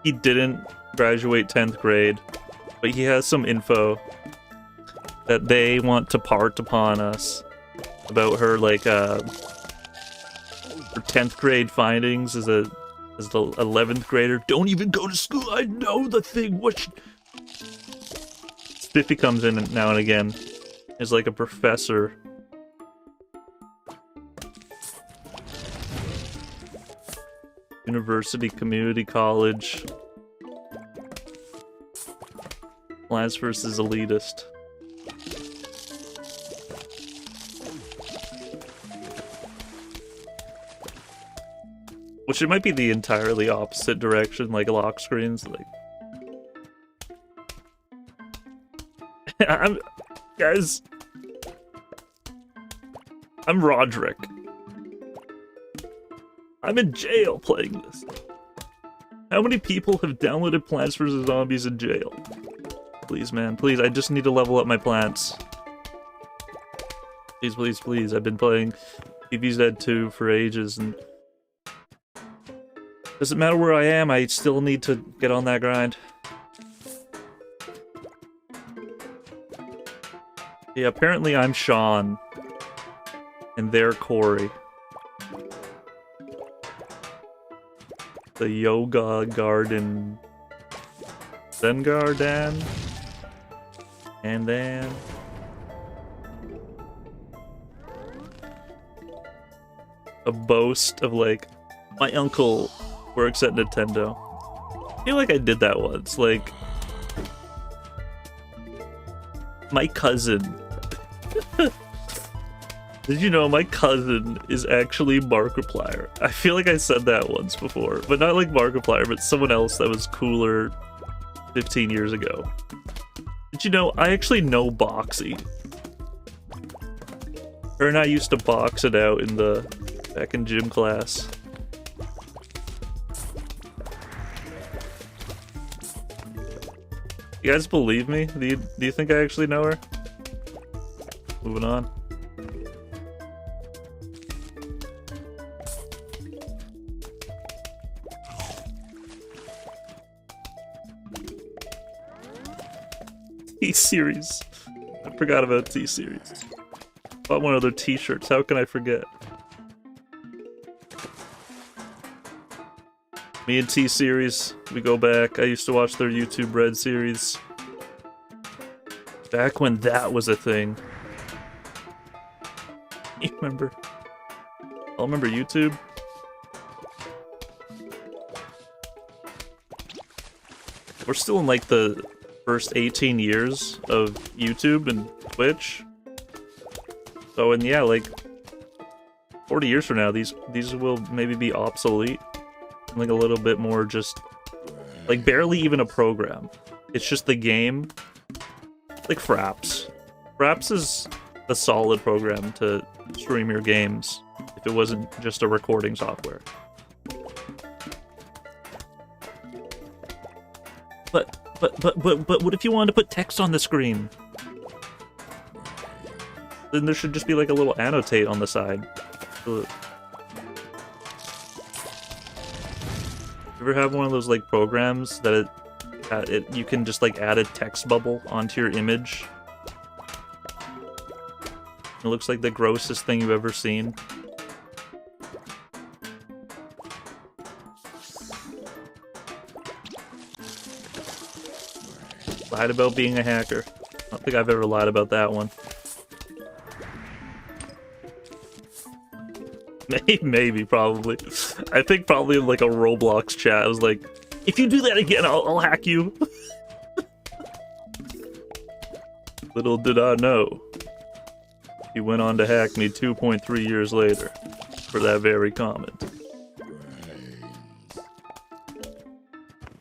He didn't graduate 10th grade, but he has some info that they want to part upon us about her, like, her 10th grade findings as the 11th grader. Don't even go to school, I know the thing, what Spiffy comes in now and again. Is like a professor. University, community college. Plants versus elitist. Which it might be the entirely opposite direction, like lock screens, like... Guys... I'm Roderick. I'm in jail playing this. How many people have downloaded Plants vs. Zombies in jail? Please, man, please, I just need to level up my plants. Please, please, please, I've been playing TV's Dead 2 for ages, and... Doesn't matter where I am, I still need to get on that grind. Yeah, apparently I'm Sean. And they're Corey. The Yoga Garden... Zengardan? And then... A boast of like, my uncle works at Nintendo. I feel like I did that once, like... My cousin... Did you know my cousin is actually Markiplier? I feel like I said that once before, but not like Markiplier, but someone else that was cooler 15 years ago. Did you know I actually know Boxy? Her and I used to box it out in back in gym class. You guys believe me? Do you think I actually know her? Moving on. T-Series. I forgot about T-Series. Bought one of their t-shirts, how can I forget? Me and T-Series, we go back. I used to watch their YouTube Red series. Back when that was a thing. You remember? I'll remember YouTube. We're still in like the first 18 years of YouTube and Twitch. So, and yeah, like 40 years from now, these will maybe be obsolete. Like a little bit more just like barely even a program. It's just the game. Like Fraps. Fraps is a solid program to stream your games if it wasn't just a recording software. But what if you wanted to put text on the screen? Then there should just be like a little annotate on the side. You ever have one of those like programs that you can just like add a text bubble onto your image? It looks like the grossest thing you've ever seen. Lied about being a hacker. I don't think I've ever lied about that one. Maybe, probably. I think probably in like a Roblox chat, I was like, if you do that again, I'll hack you. Little did I know. He went on to hack me 2.3 years later for that very comment.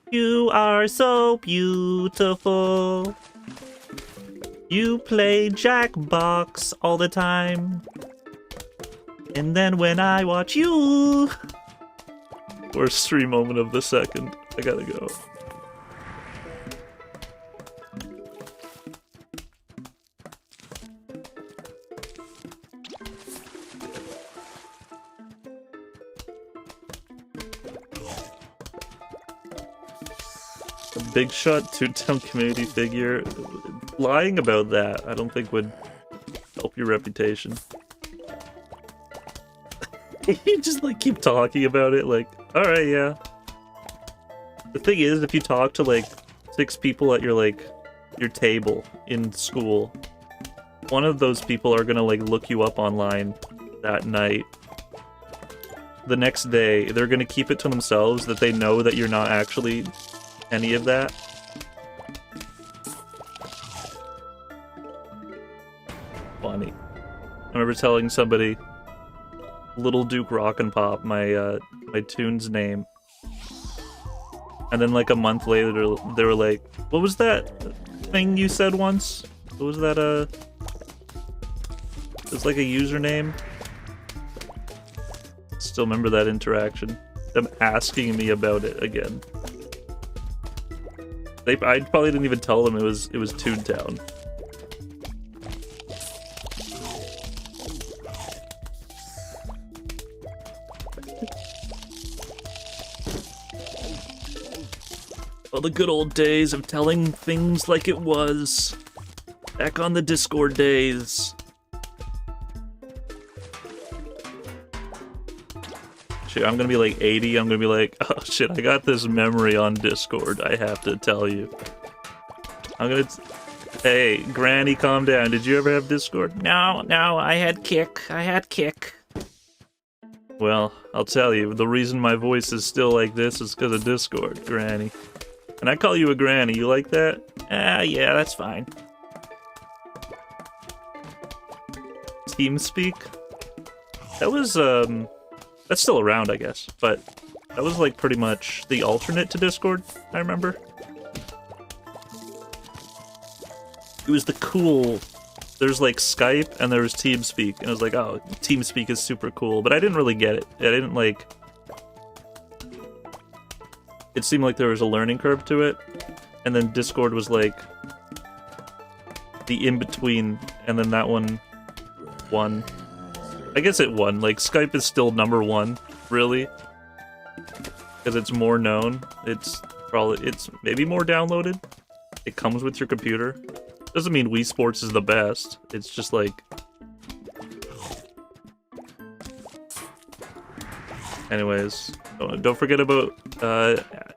You are so beautiful. You play Jackbox all the time. And then when I watch you... Worst stream moment of the second. I gotta go. A big shot two-tone community figure. Lying about that, I don't think would help your reputation. You just like keep talking about it, like, alright, yeah. The thing is, if you talk to like 6 people at your table in school, one of those people are gonna like look you up online that night. The next day, they're gonna keep it to themselves that they know that you're not actually any of that. Funny. I remember telling somebody Little Duke Rockin' Pop, my tune's name. And then like a month later, they were like, what was that thing you said once? What was that, it was like a username? Still remember that interaction. Them asking me about it again. I probably didn't even tell them it was Toontown. All the good old days of telling things like it was. Back on the Discord days. Shit, I'm gonna be like 80, I'm gonna be like, oh shit, I got this memory on Discord, I have to tell you. Hey, Granny, calm down. Did you ever have Discord? No, I had Kick. Well, I'll tell you, the reason my voice is still like this is because of Discord, Granny. And I call you a granny, you like that? Yeah, that's fine. TeamSpeak? That was, that's still around, I guess, but that was like pretty much the alternate to Discord, I remember. It was the cool... There's like Skype and there was TeamSpeak, and I was like, oh, TeamSpeak is super cool, but I didn't really get it. I didn't like... It seemed like there was a learning curve to it, and then Discord was like the in-between, and then that one won. I guess it won. Like, Skype is still #1, really, because it's more known. It's maybe more downloaded. It comes with your computer. Doesn't mean Wii Sports is the best. It's just like... Anyways, don't forget about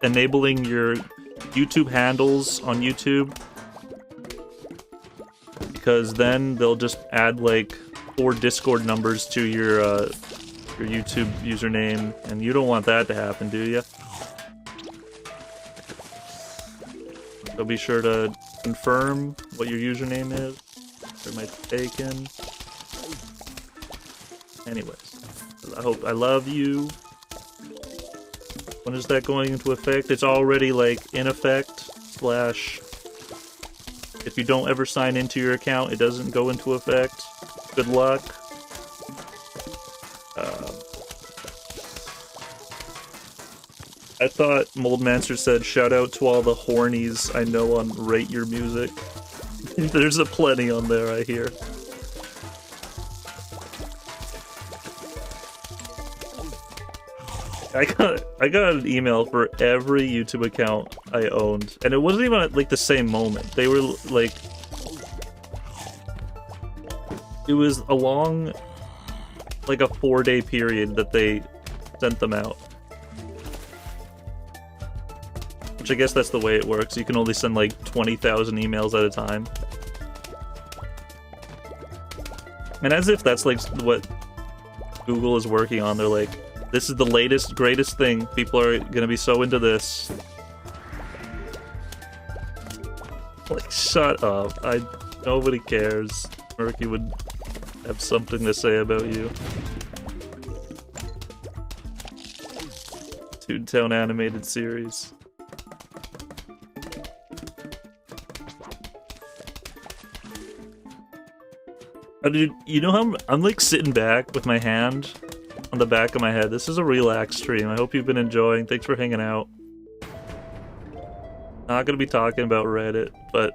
enabling your YouTube handles on YouTube, because then they'll just add like 4 Discord numbers to your YouTube username, and you don't want that to happen, do you? So be sure to confirm what your username is. Or am I taken? Anyways, I love you. When is that going into effect? It's already like in effect. / if you don't ever sign into your account, it doesn't go into effect. Good luck. I thought Moldmancer said, shout out to all the hornies I know on Rate Your Music. There's a plenty on there, I hear. I got an email for every YouTube account I owned, and it wasn't even at like the same moment. They were like, it was along like a 4-day period that they sent them out. Which I guess that's the way it works. You can only send like 20,000 emails at a time. And as if that's like what Google is working on, they're like, this is the latest, greatest thing. People are gonna be so into this. Like, shut up. Nobody cares. Murky would have something to say about you. Toontown animated series. Dude, you know how I'm like sitting back with my hand on the back of my head. This is a relaxed stream. I hope you've been enjoying. Thanks for hanging out. Not gonna be talking about Reddit, but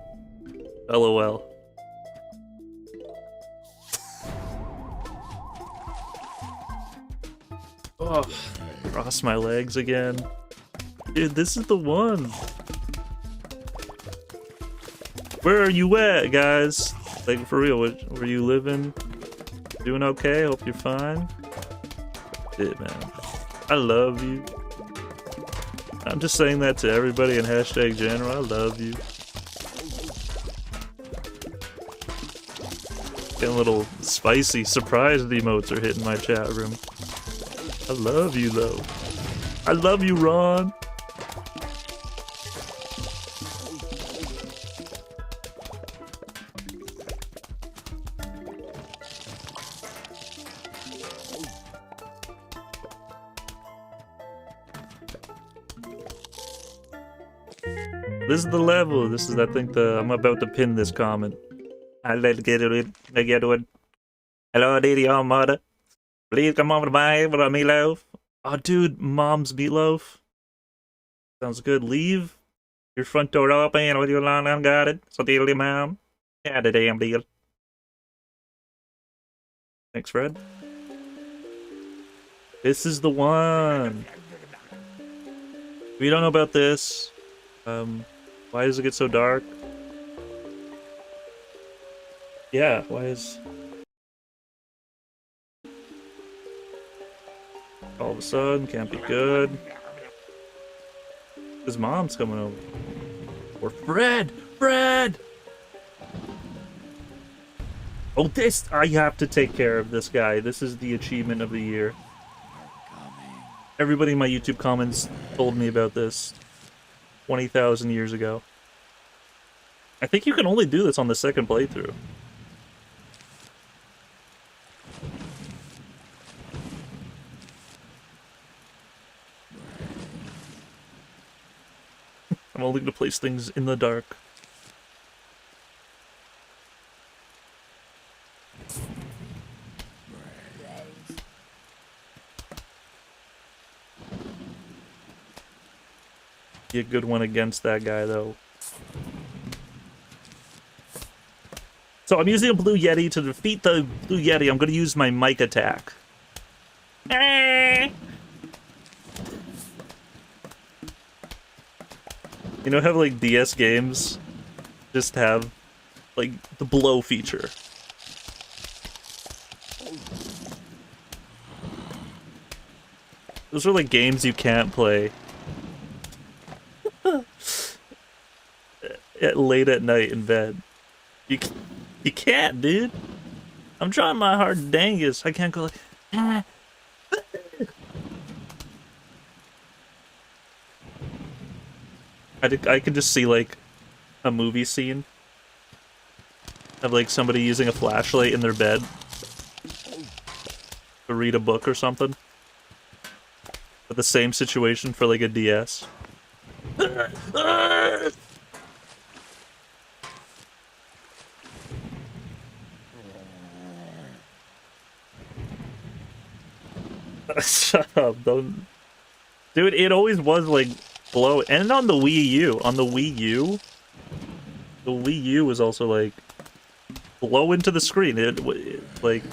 LOL. Oh, cross my legs again. Dude, this is the one. Where are you at, guys? Like, for real, were you living? Doing okay? Hope you're fine. Shit, man. I love you. I'm just saying that to everybody in hashtag general. I love you. Getting a little spicy. Surprised emotes are hitting my chat room. I love you, though. I love you, Ron. This is the level. This is, I think, I'm about to pin this comment. Let's get it. Let's get it. Hello, Didi, your mother. Please come over to my house for a meatloaf. Oh, dude, mom's meatloaf. Sounds good. Leave your front door open with your long unguarded. So, deal, mom. Yeah, the damn deal. Thanks, Fred. This is the one. We don't know about this. Why does it get so dark? Yeah, why is... All of a sudden, can't be good. His mom's coming over. Or Fred! Fred! Oh, this! I have to take care of this guy. This is the achievement of the year. Everybody in my YouTube comments told me about this 20,000 years ago. I think you can only do this on the second playthrough. I'm only going to place things in the dark. Be a good one against that guy, though. So I'm using a Blue Yeti. To defeat the Blue Yeti, I'm going to use my mic attack. You know how, like, DS games just have, like, the blow feature? Those are, like, games you can't play late at night in bed. You can't, dude. I'm trying my hard dangest. I can't go like, ah. I could just see, like, a movie scene of, like, somebody using a flashlight in their bed to read a book or something. But the same situation for, like, a DS. Shut up, don't... Dude, it always was like blow. And on the Wii U. On the Wii U. The Wii U was also like blow into the screen. It like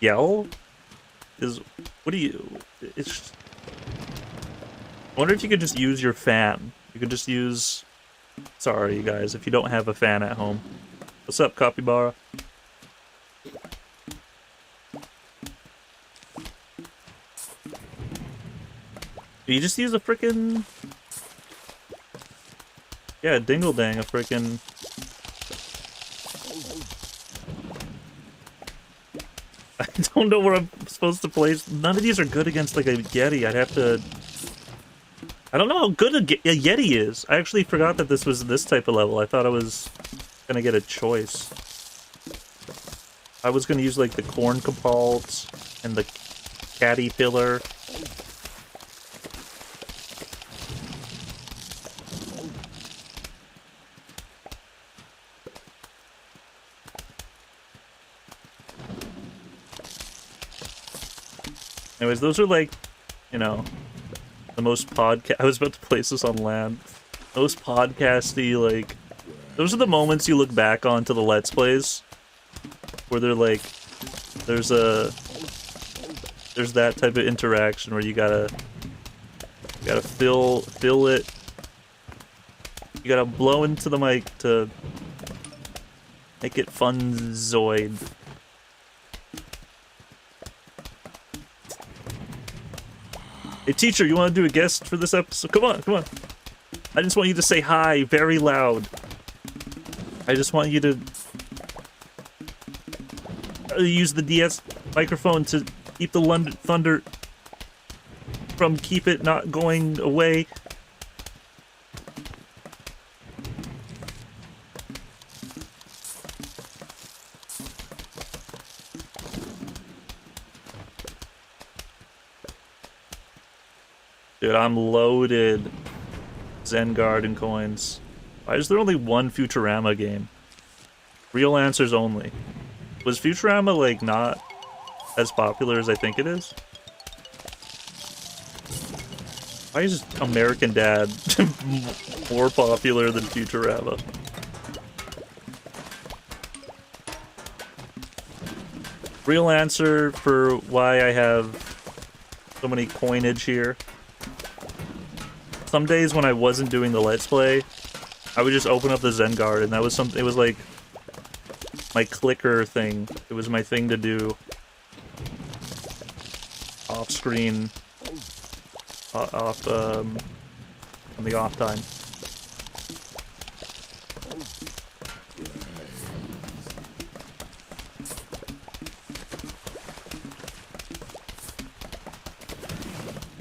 yell is what do you? It's. I wonder if you could just use your fan. You could just use. Sorry, you guys, if you don't have a fan at home. What's up, Capybara? You just use a frickin'. Yeah, dingle dang, a frickin'. I don't know where I'm supposed to place. None of these are good against like a Yeti. I'd have to. I don't know how good a Yeti is. I actually forgot that this was this type of level. I thought I was gonna get a choice. I was gonna use like the corn capults and the caterpillar. Anyways, those are like, you know, the most I was about to place this on land. Most podcasty, like, those are the moments you look back on to the Let's Plays, where they're like, there's that type of interaction where you gotta fill it. You gotta blow into the mic to make it funzoid. Hey teacher, you want to do a guest for this episode? Come on, come on. I just want you to say hi very loud. I just want you to use the DS microphone to keep the thunder from keep it not going away. Dude, I'm loaded. Zen Garden coins. Why is there only one Futurama game? Real answers only. Was Futurama, like, not as popular as I think it is? Why is American Dad more popular than Futurama? Real answer for why I have so many coinage here. Some days when I wasn't doing the Let's Play, I would just open up the Zen Garden. That was something. It was like my clicker thing. It was my thing to do off screen, on the off time.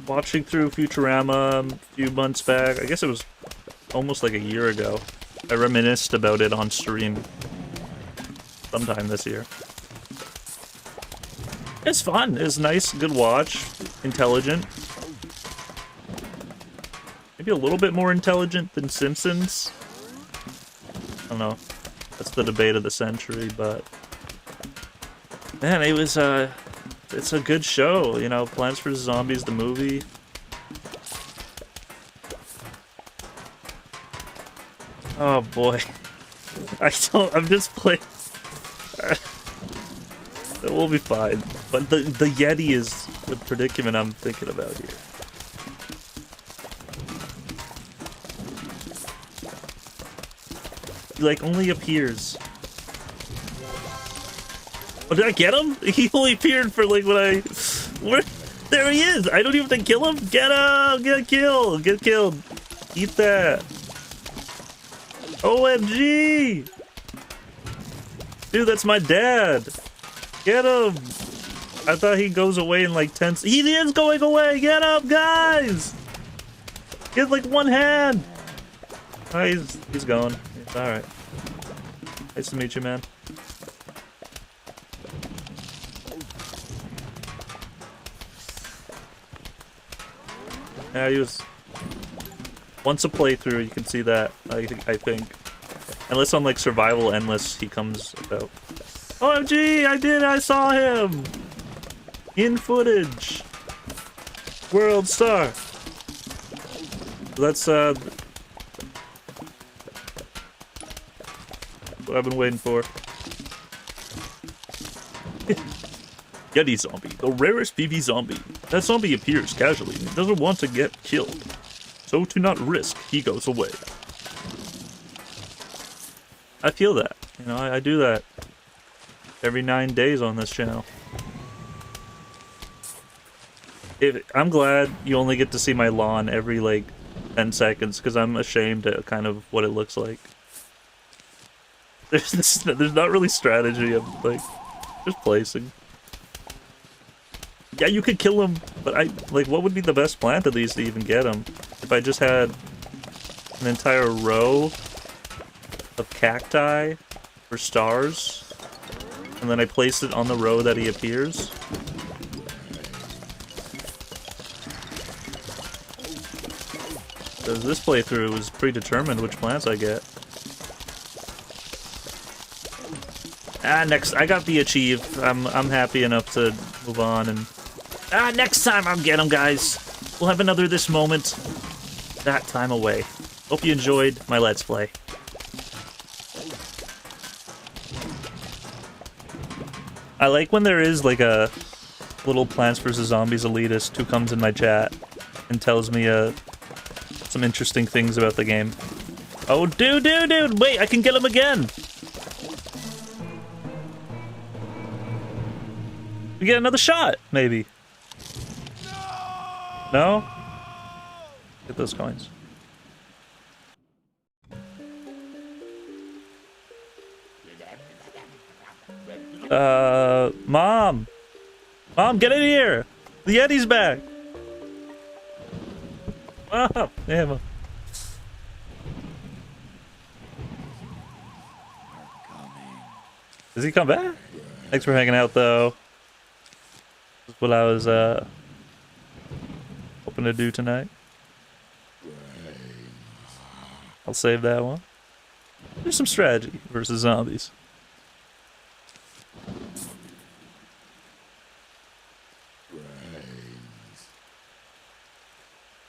Watching through Futurama a few months back. I guess it was almost like a year ago. I reminisced about it on stream sometime this year. It's fun. It's nice, good watch. Intelligent. Maybe a little bit more intelligent than Simpsons. I don't know. That's the debate of the century, but man, it was it's a good show, you know. Plants vs. Zombies, the movie. Oh boy. I'm just playing. It will be fine. But the Yeti is the predicament I'm thinking about here. He, like, only appears. Oh, did I get him? He only appeared for, like, when I... Where? There he is! I don't even have to kill him! Get him! Get killed! Get killed! Eat that! OMG! Dude, that's my dad! Get him! I thought he goes away in, like, 10... He is going away! Get him, guys! Get, like, one hand! Oh, he's gone. Alright. Nice to meet you, man. Yeah, he was... Once a playthrough, you can see that, I think. Unless on, like, Survival Endless, he comes about. OMG, I saw him! In footage! World star. That's what I've been waiting for. Yeti zombie, the rarest PV zombie. That zombie appears casually and doesn't want to get killed. So to not risk, he goes away. I feel that. You know, I do that every 9 days on this channel. I'm glad you only get to see my lawn every, like, 10 seconds, because I'm ashamed at kind of what it looks like. There's not really strategy, I'm, like, just placing. Yeah, you could kill him, but like, what would be the best plant of these to even get him? If I just had an entire row of cacti for stars, and then I placed it on the row that he appears. Because this playthrough was predetermined which plants I get. Next, I got the achieve. I'm happy enough to move on and... next time I'll get them, guys. We'll have another this moment. That time away. Hope you enjoyed my Let's Play. I like when there is, like, a little Plants vs. Zombies elitist who comes in my chat and tells me, some interesting things about the game. Oh, dude, wait, I can get him again! We get another shot, maybe. No? Get those coins. Mom! Mom, get in here! The Yeti's back! Oh, damn. Does he come back? Thanks for hanging out, though. That's what I was, hoping to do tonight. I'll save that one. There's some strategy versus zombies.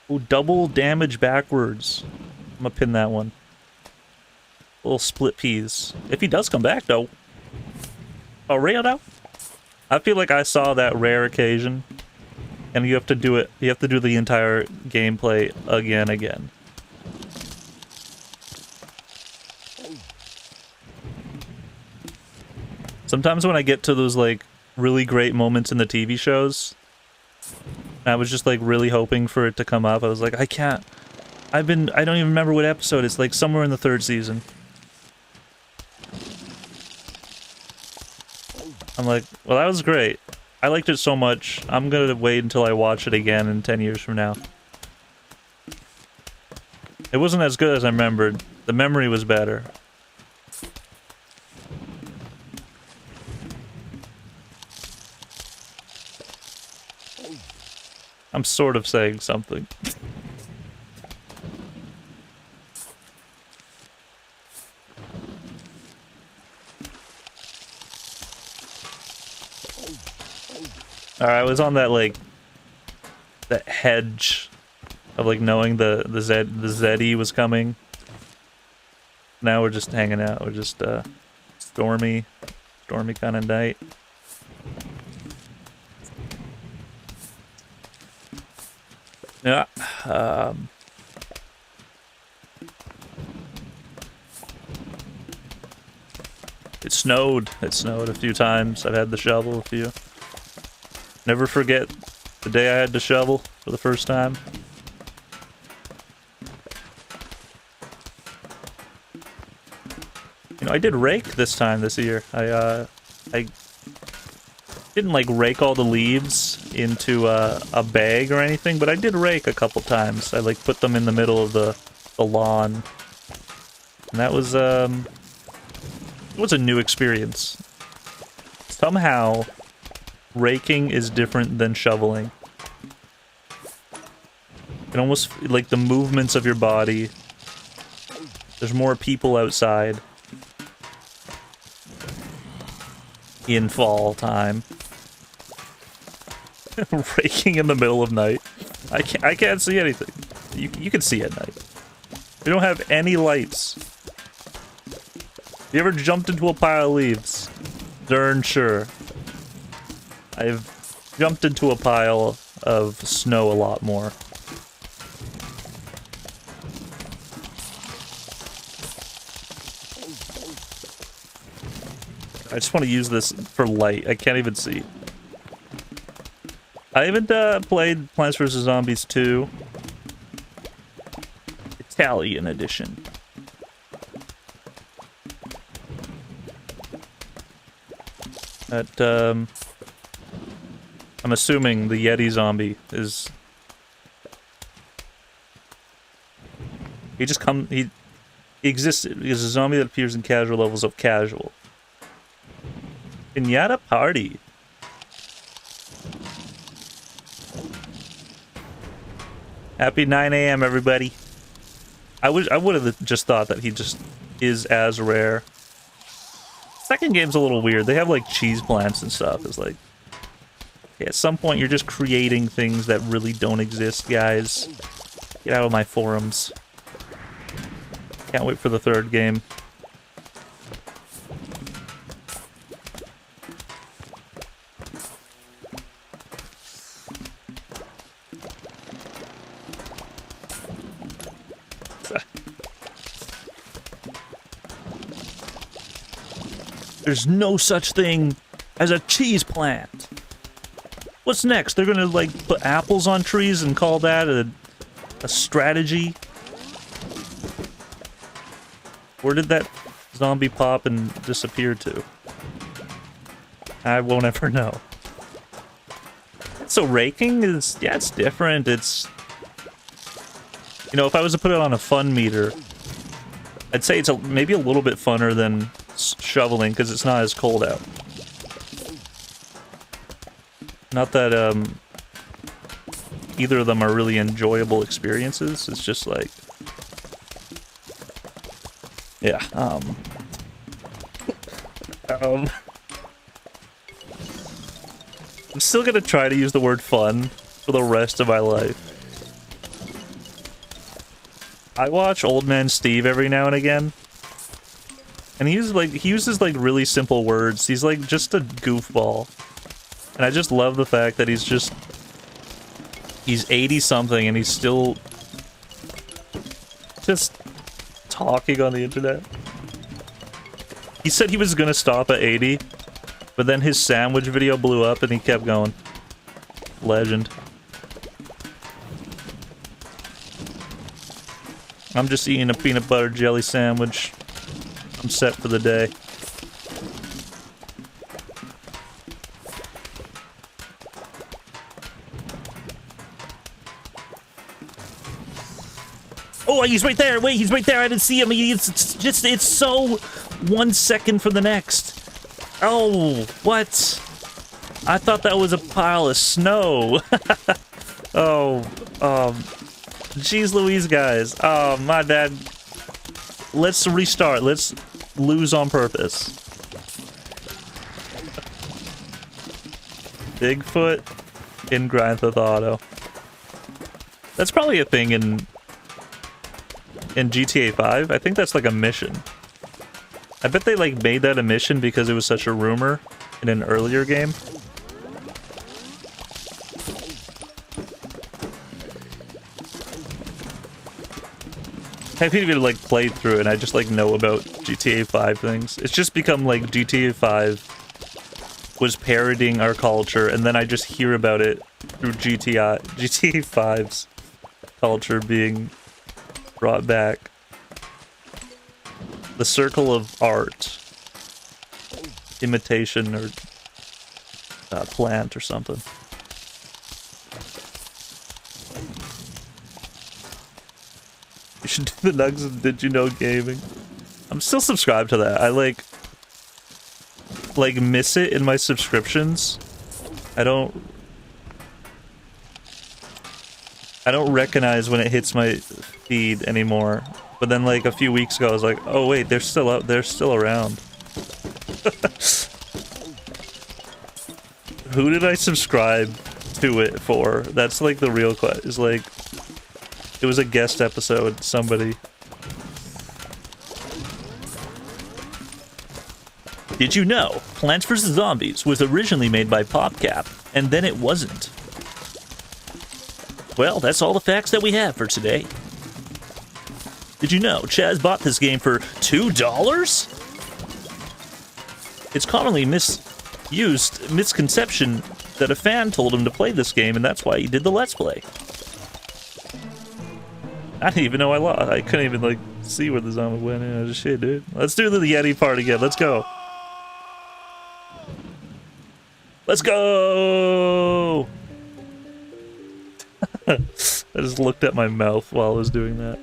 Oh, double damage backwards. I'm gonna pin that one. Little split peas. If he does come back, though. Oh, rare now? I feel like I saw that rare occasion. And you have to do it. You have to do the entire gameplay again. Sometimes when I get to those, like, really great moments in the TV shows, I was just, like, really hoping for it to come up. I was like, I can't. I don't even remember what episode. It's, like, somewhere in the 3rd season. I'm like, well, that was great. I liked it so much. I'm gonna wait until I watch it again in 10 years from now. It wasn't as good as I remembered. The memory was better. I'm sort of saying something. Alright, I was on that, like, that hedge of, like, knowing the Zeddy was coming. Now we're just hanging out. We're just, stormy kind of night. Yeah, it snowed. It snowed a few times. I've had the shovel a few. Never forget the day I had to shovel for the first time. You know, I did rake this year. I didn't, like, rake all the leaves into a bag or anything, but I did rake a couple times. I, like, put them in the middle of the lawn. And that was, it was a new experience. Somehow, raking is different than shoveling. It almost, like, the movements of your body. There's more people outside. In fall time. Raking in the middle of night. I can't see anything. You can see at night. We don't have any lights. You ever jumped into a pile of leaves? Darn sure. I've jumped into a pile of snow a lot more. I just want to use this for light. I can't even see. I haven't played Plants vs. Zombies 2. Italian edition. I'm assuming the Yeti zombie is... He exists. He's a zombie that appears in casual levels of casual. Pinata party. Happy 9 a.m. everybody. I would have just thought that he just is as rare. Second game's a little weird. They have like cheese plants and stuff. It's like, okay, at some point you're just creating things that really don't exist, guys. Get out of my forums. Can't wait for the third game. There's no such thing as a cheese plant. What's next? They're gonna like put apples on trees and call that a strategy? Where did that zombie pop and disappear to? I won't ever know. So raking is, yeah, it's different. It's, you know, if I was to put it on a fun meter, I'd say it's maybe a little bit funner than shoveling because it's not as cold out. Not that either of them are really enjoyable experiences. It's just like, yeah. I'm still gonna try to use the word fun for the rest of my life. I watch Old Man Steve every now and again. And he uses like really simple words. He's like just a goofball. And I just love the fact that he's 80 something and he's still just talking on the internet. He said he was gonna stop at 80, but then his sandwich video blew up and he kept going. Legend. I'm just eating a peanut butter jelly sandwich. I'm set for the day. Oh, he's right there. Wait, he's right there. I didn't see him. It's so 1 second from the next. Oh, what? I thought that was a pile of snow. Oh, jeez Louise, guys. Oh, my bad. Let's restart. Let's lose on purpose. Bigfoot in Grand Theft Auto. That's probably a thing in GTA 5. I think that's like a mission. I bet they like made that a mission because it was such a rumor in an earlier game. I haven't even like played through it and I just like know about GTA 5 things. It's just become like GTA 5 was parodying our culture and then I just hear about it through GTA 5's culture being brought back. The circle of art. Imitation or plant or something. You should do the Nugs and Did You Know Gaming. I'm still subscribed to that. I like miss it in my subscriptions. I don't recognize when it hits my feed anymore. But then like a few weeks ago I was like, oh wait, they're still up, they're still around. Who did I subscribe to it for? That's like the real question. Is like, it was a guest episode. Somebody. Did you know Plants vs. Zombies was originally made by PopCap, and then it wasn't? Well, that's all the facts that we have for today. Did you know Chaz bought this game for $2? It's commonly misconception that a fan told him to play this game, and that's why he did the Let's Play. I didn't even know I lost. I couldn't even, like, see where the zombie went in. Shit, dude. Let's do the Yeti part again. Let's go. Let's go! I just looked at my mouth while I was doing that.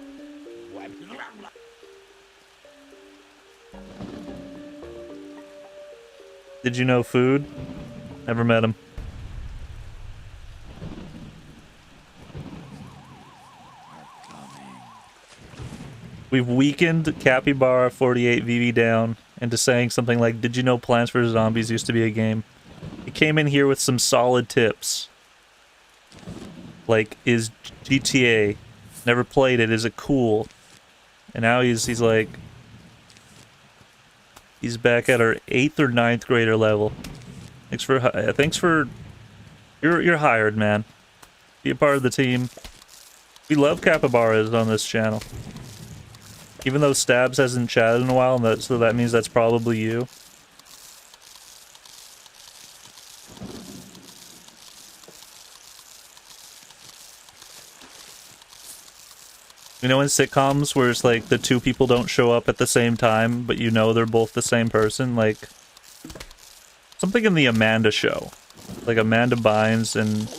Did you know Food? Never met him. We've weakened Capybara 48 VV down into saying something like, did you know Plants vs. Zombies used to be a game? He came in here with some solid tips. Like, is GTA? Never played it. Is it cool? And now he's like... He's back at our 8th or 9th grader level. Thanks for... You're hired, man. Be a part of the team. We love capybaras on this channel. Even though Stabs hasn't chatted in a while, so that means that's probably you. You know in sitcoms where it's like the two people don't show up at the same time, but you know they're both the same person? Like, something in the Amanda Show. Like Amanda Bynes and...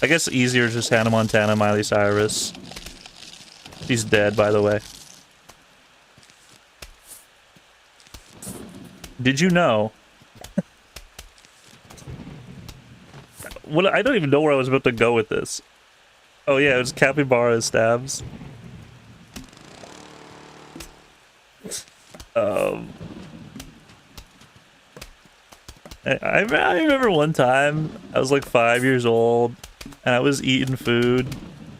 I guess easier just Hannah Montana, Miley Cyrus. She's dead, by the way. Did you know? What? I don't even know where I was about to go with this. Oh yeah, it was Capybara Stabs. I remember one time I was like 5 years old and I was eating food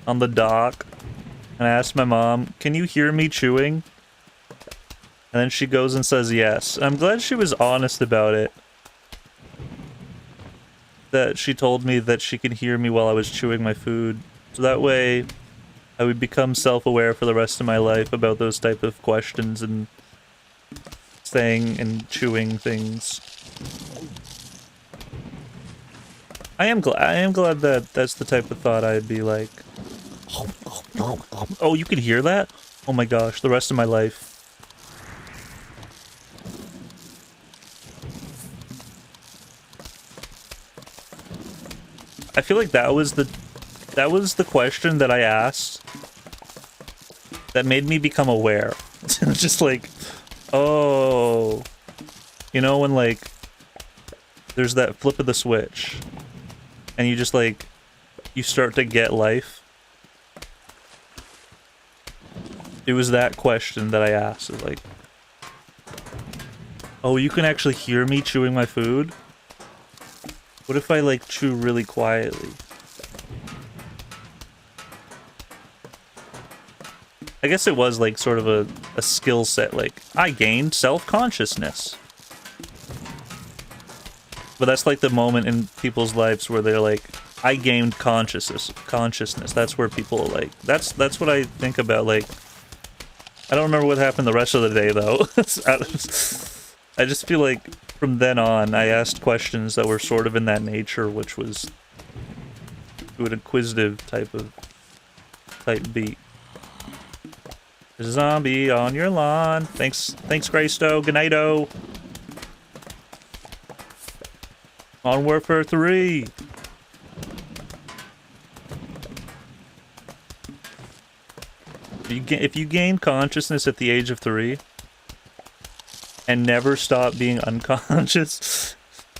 on the dock and I asked my mom, "Can you hear me chewing?" And then she goes and says yes. I'm glad she was honest about it. That she told me that she could hear me while I was chewing my food. So that way I would become self-aware for the rest of my life about those type of questions and saying and chewing things. I am glad that that's the type of thought I'd be like. Oh, you can hear that? Oh my gosh, the rest of my life. I feel like that was the question that I asked that made me become aware. Just like, oh, you know when like there's that flip of the switch and you just like you start to get life. It was that question that I asked. It was like, oh, you can actually hear me chewing my food? What if I, like, chew really quietly? I guess it was, like, sort of a skill set. Like, I gained self-consciousness. But that's, like, the moment in people's lives where they're like, I gained consciousness. That's where people are like... That's what I think about, like... I don't remember what happened the rest of the day, though. I just feel like... From then on, I asked questions that were sort of in that nature, which was to an inquisitive type beat. There's a zombie on your lawn. Thanks, Greystow. Good night-o. On Warfare 3. If you gain consciousness at the age of 3... and never stop being unconscious.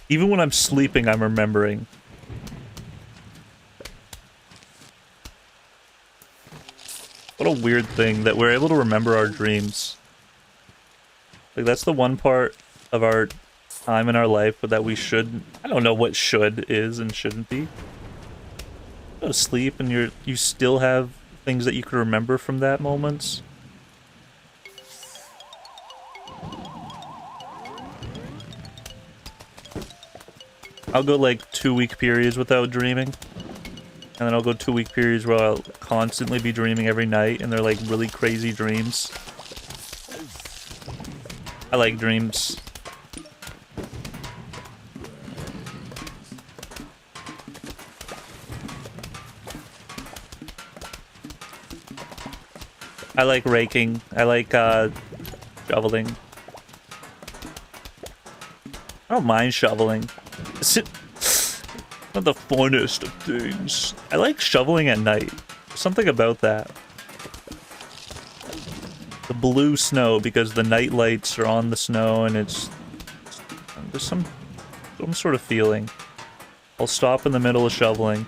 Even when I'm sleeping, I'm remembering. What a weird thing that we're able to remember our dreams. Like, that's the one part of our time in our life that we should... I don't know what should is and shouldn't be. go to sleep and you still have things that you can remember from that moment? I'll go like 2-week periods without dreaming. And then I'll go 2-week periods where I'll constantly be dreaming every night, and they're like really crazy dreams. I like dreams. I like raking. I like shoveling. I don't mind shoveling. It's not the funnest of things. I like shoveling at night. There's something about that. The blue snow, because the night lights are on the snow, and there's some sort of feeling. I'll stop in the middle of shoveling.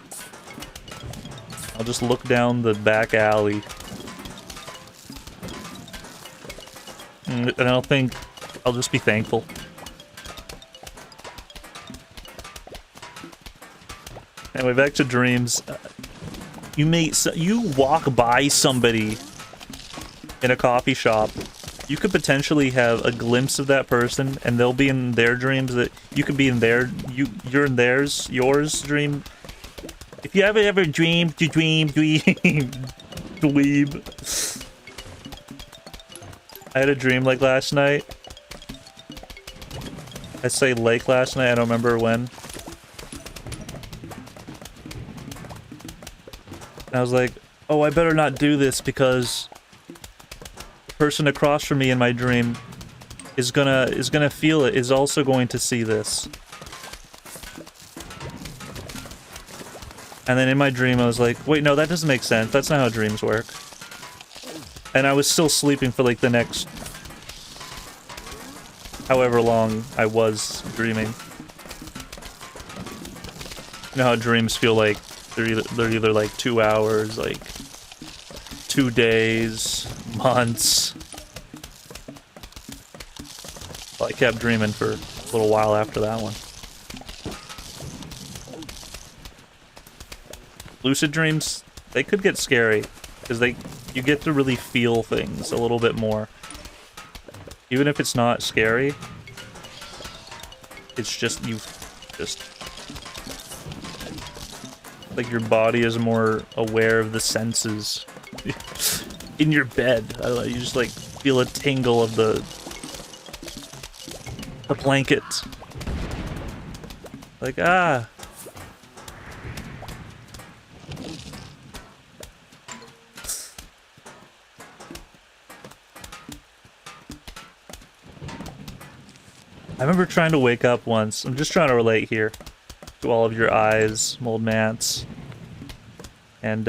I'll just look down the back alley. And I'll just be thankful. Anyway, back to dreams. You walk by somebody in a coffee shop. You could potentially have a glimpse of that person, and they'll be in their dreams. That you could be in you're in yours dream. If you ever dream, dweeb. I had a dream like last night. I say like last night. I don't remember when. I was like, oh, I better not do this because the person across from me in my dream is gonna feel it, is also going to see this. And then in my dream I was like, wait, no, that doesn't make sense. That's not how dreams work. And I was still sleeping for like the next however long I was dreaming. You know how dreams feel like they're either like 2 hours, like 2 days, months. Well, I kept dreaming for a little while after that one. Lucid dreams, they could get scary because you get to really feel things a little bit more. Even if it's not scary, it's just like your body is more aware of the senses. In your bed, I don't know, you just like feel a tingle of the blanket. Like, ah. I remember trying to wake up once. I'm just trying to relate here to all of your eyes, mold mats. And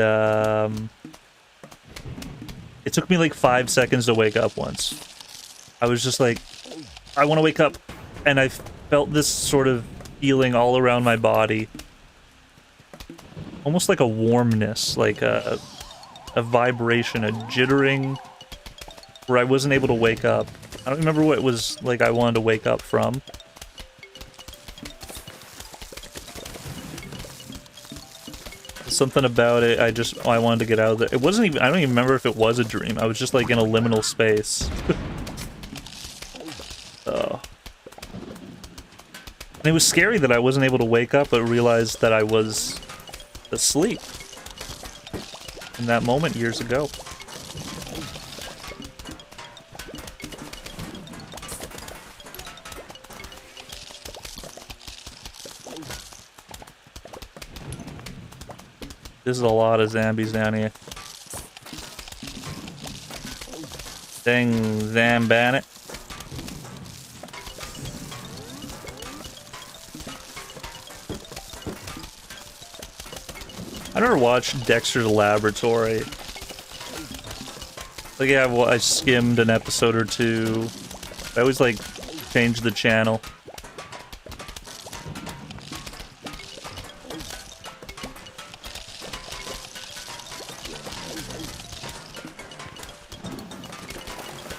it took me like 5 seconds to wake up once. I was just like, I want to wake up. And I felt this sort of feeling all around my body. Almost like a warmness, like a vibration, a jittering, where I wasn't able to wake up. I don't remember what it was like I wanted to wake up from. Something about it, I wanted to get out of there. It wasn't even, I don't even remember if it was a dream. I was just like in a liminal space. Oh. And it was scary that I wasn't able to wake up, but realized that I was asleep in that moment years ago. There's a lot of zombies down here. Dang Zambanet. I never watched Dexter's Laboratory. Like, yeah, well, I skimmed an episode or two. I always, like, changed the channel.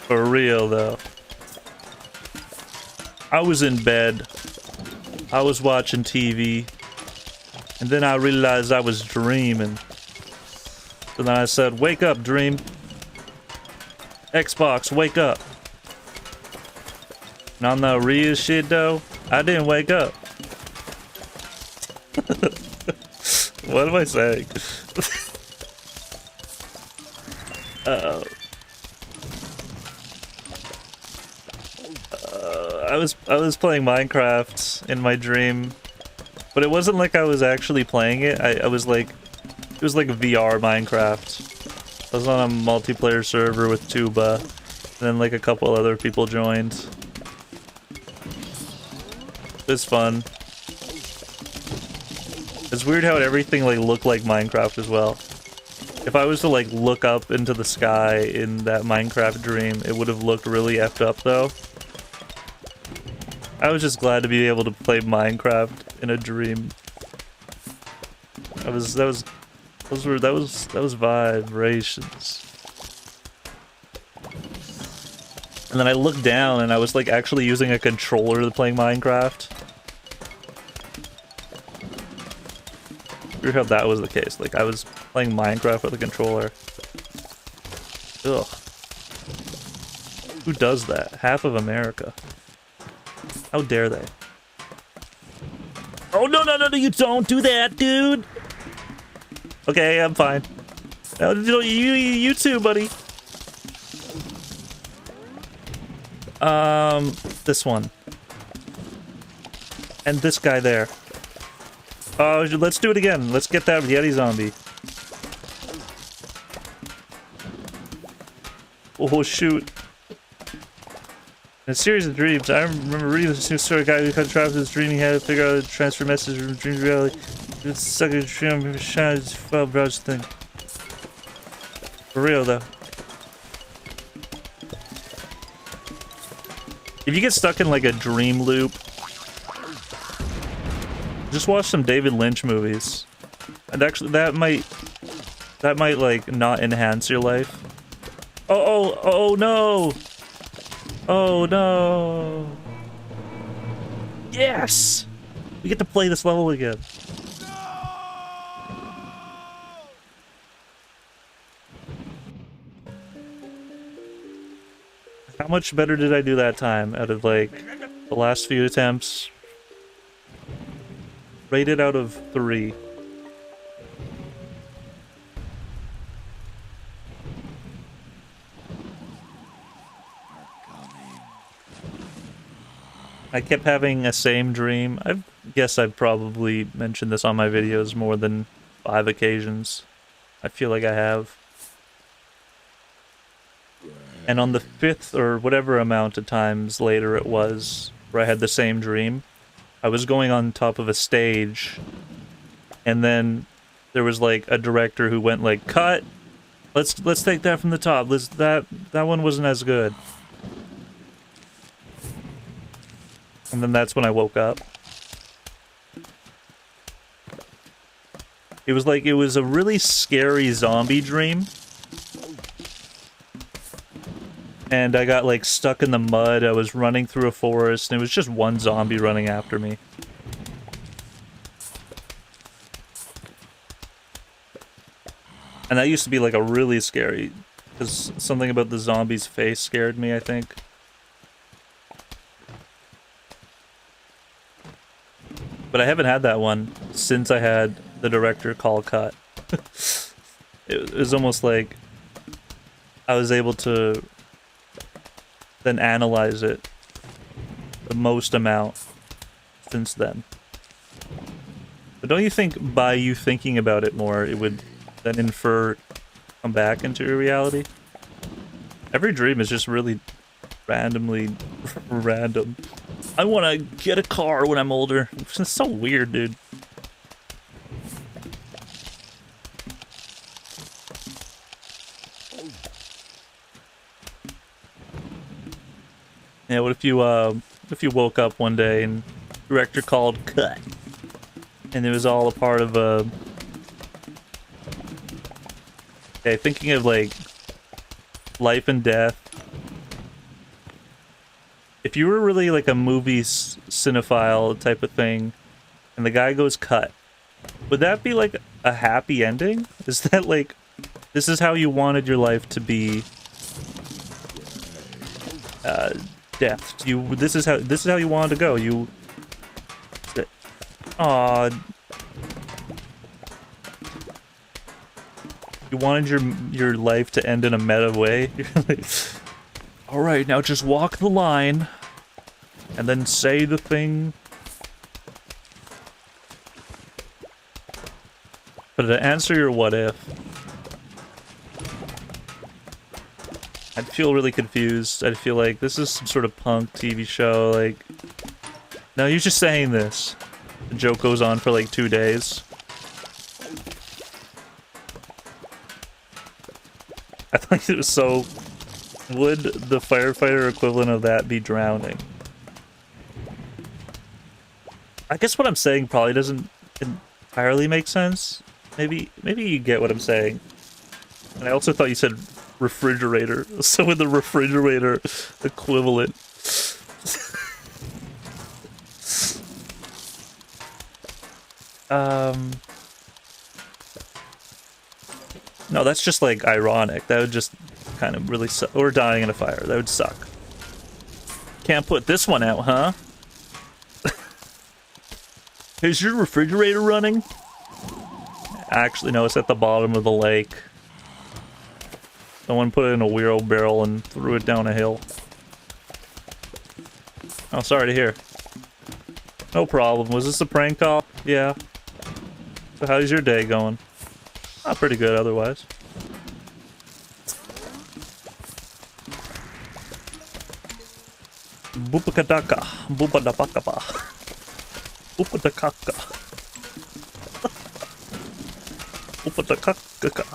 For real, though. I was in bed. I was watching TV. And then I realized I was dreaming. So then I said, wake up, dream. Xbox, wake up. And on the real shit though, I didn't wake up. What am I saying? I was playing Minecraft in my dream, but it wasn't like I was actually playing it. I was like, it was like a VR Minecraft. I was on a multiplayer server with Tuba, and then like a couple other people joined. It was fun. It's weird how everything like looked like Minecraft as well. If I was to like look up into the sky in that Minecraft dream, it would have looked really effed up though. I was just glad to be able to play Minecraft in a dream. That was vibrations. And then I looked down and I was like actually using a controller to play Minecraft. Weird how that was the case. Like I was playing Minecraft with a controller. Ugh. Who does that? Half of America. How dare they? Oh no, you don't do that, dude! Okay, I'm fine. You too, buddy. This one. And this guy there. Oh, let's do it again. Let's get that Yeti zombie. Oh, shoot. In a series of dreams, I remember reading this new story. A guy who got trapped in his dream, he had to figure out how to transfer messages from dream to reality. It's stuck in a dream, shines, file browser thing. For real, though. If you get stuck in like a dream loop, just watch some David Lynch movies. And actually, that might like not enhance your life. Oh no! Oh no! Yes! We get to play this level again. How much better did I do that time out of like the last few attempts? Rated out of 3. I kept having a same dream. I guess I've probably mentioned this on my videos more than 5 occasions. I feel like I have. And on the 5th or whatever amount of times later it was where I had the same dream, I was going on top of a stage, and then there was like a director who went like, "Cut! Let's take that from the top. That one wasn't as good." And then that's when I woke up. It was like, it was a really scary zombie dream. And I got like stuck in the mud. I was running through a forest and it was just one zombie running after me. And that used to be like a really scary, because something about the zombie's face scared me, I think. But I haven't had that one since I had the director call cut. It was almost like I was able to then analyze it the most amount since then. But don't you think by you thinking about it more, it would then infer come back into your reality? Every dream is just really randomly random. I want to get a car when I'm older. It's so weird, dude. Yeah, what if you woke up one day and director called cut, and it was all a part of a... Okay, thinking of like life and death. If you were really like a movie cinephile type of thing, and the guy goes cut, Would that be like a happy ending? Is that like, this is how you wanted your life to be? Death. This is how you wanted to go. Aw. You wanted your life to end in a meta way. You're like, all right, now just walk the line, and then say the thing. But to answer your what if, I'd feel really confused. I'd feel like this is some sort of punk TV show. Like, no, you're just saying this. The joke goes on for like 2 days. I thought it was so... Would the firefighter equivalent of that be drowning? I guess what I'm saying probably doesn't entirely make sense. Maybe you get what I'm saying. And I also thought you said refrigerator. So with the refrigerator equivalent. No, that's just like ironic. That would just kind of really suck. Or dying in a fire. That would suck. Can't put this one out, huh? Is your refrigerator running? Actually, no, it's at the bottom of the lake. Someone put it in a wheelbarrow and threw it down a hill. Oh, sorry to hear. No problem. Was this a prank call? Yeah. So how's your day going? Not pretty good otherwise. Boopakadaka. Boopadapakapa. Boopadakaka. Boopadakaka.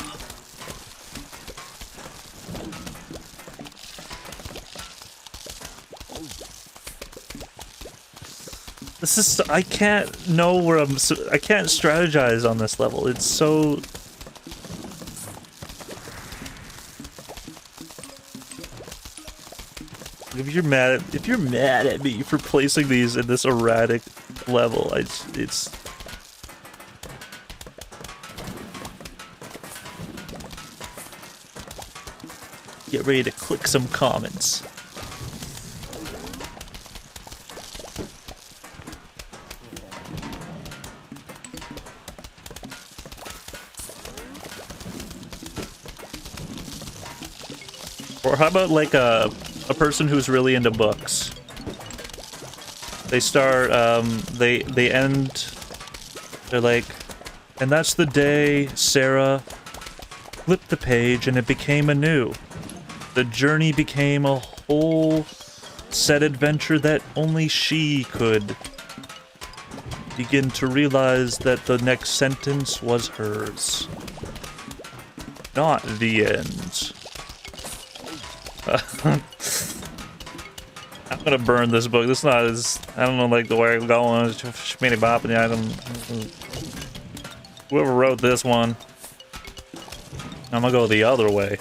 This is... I can't know where I'm... I can't strategize on this level. It's so... If you're mad at me for placing these in this erratic level, it's... Get ready to click some comments. Or how about like a person who's really into books? They start, they end, they're like, and that's the day Sarah flipped the page and it became anew. The journey became a whole set adventure that only she could begin to realize that the next sentence was hers. Not the end. I'm gonna burn this book. This is not as... I don't know, like, the way I'm going. Schmitty bopping. I don't... Whoever wrote this one, I'm gonna go the other way.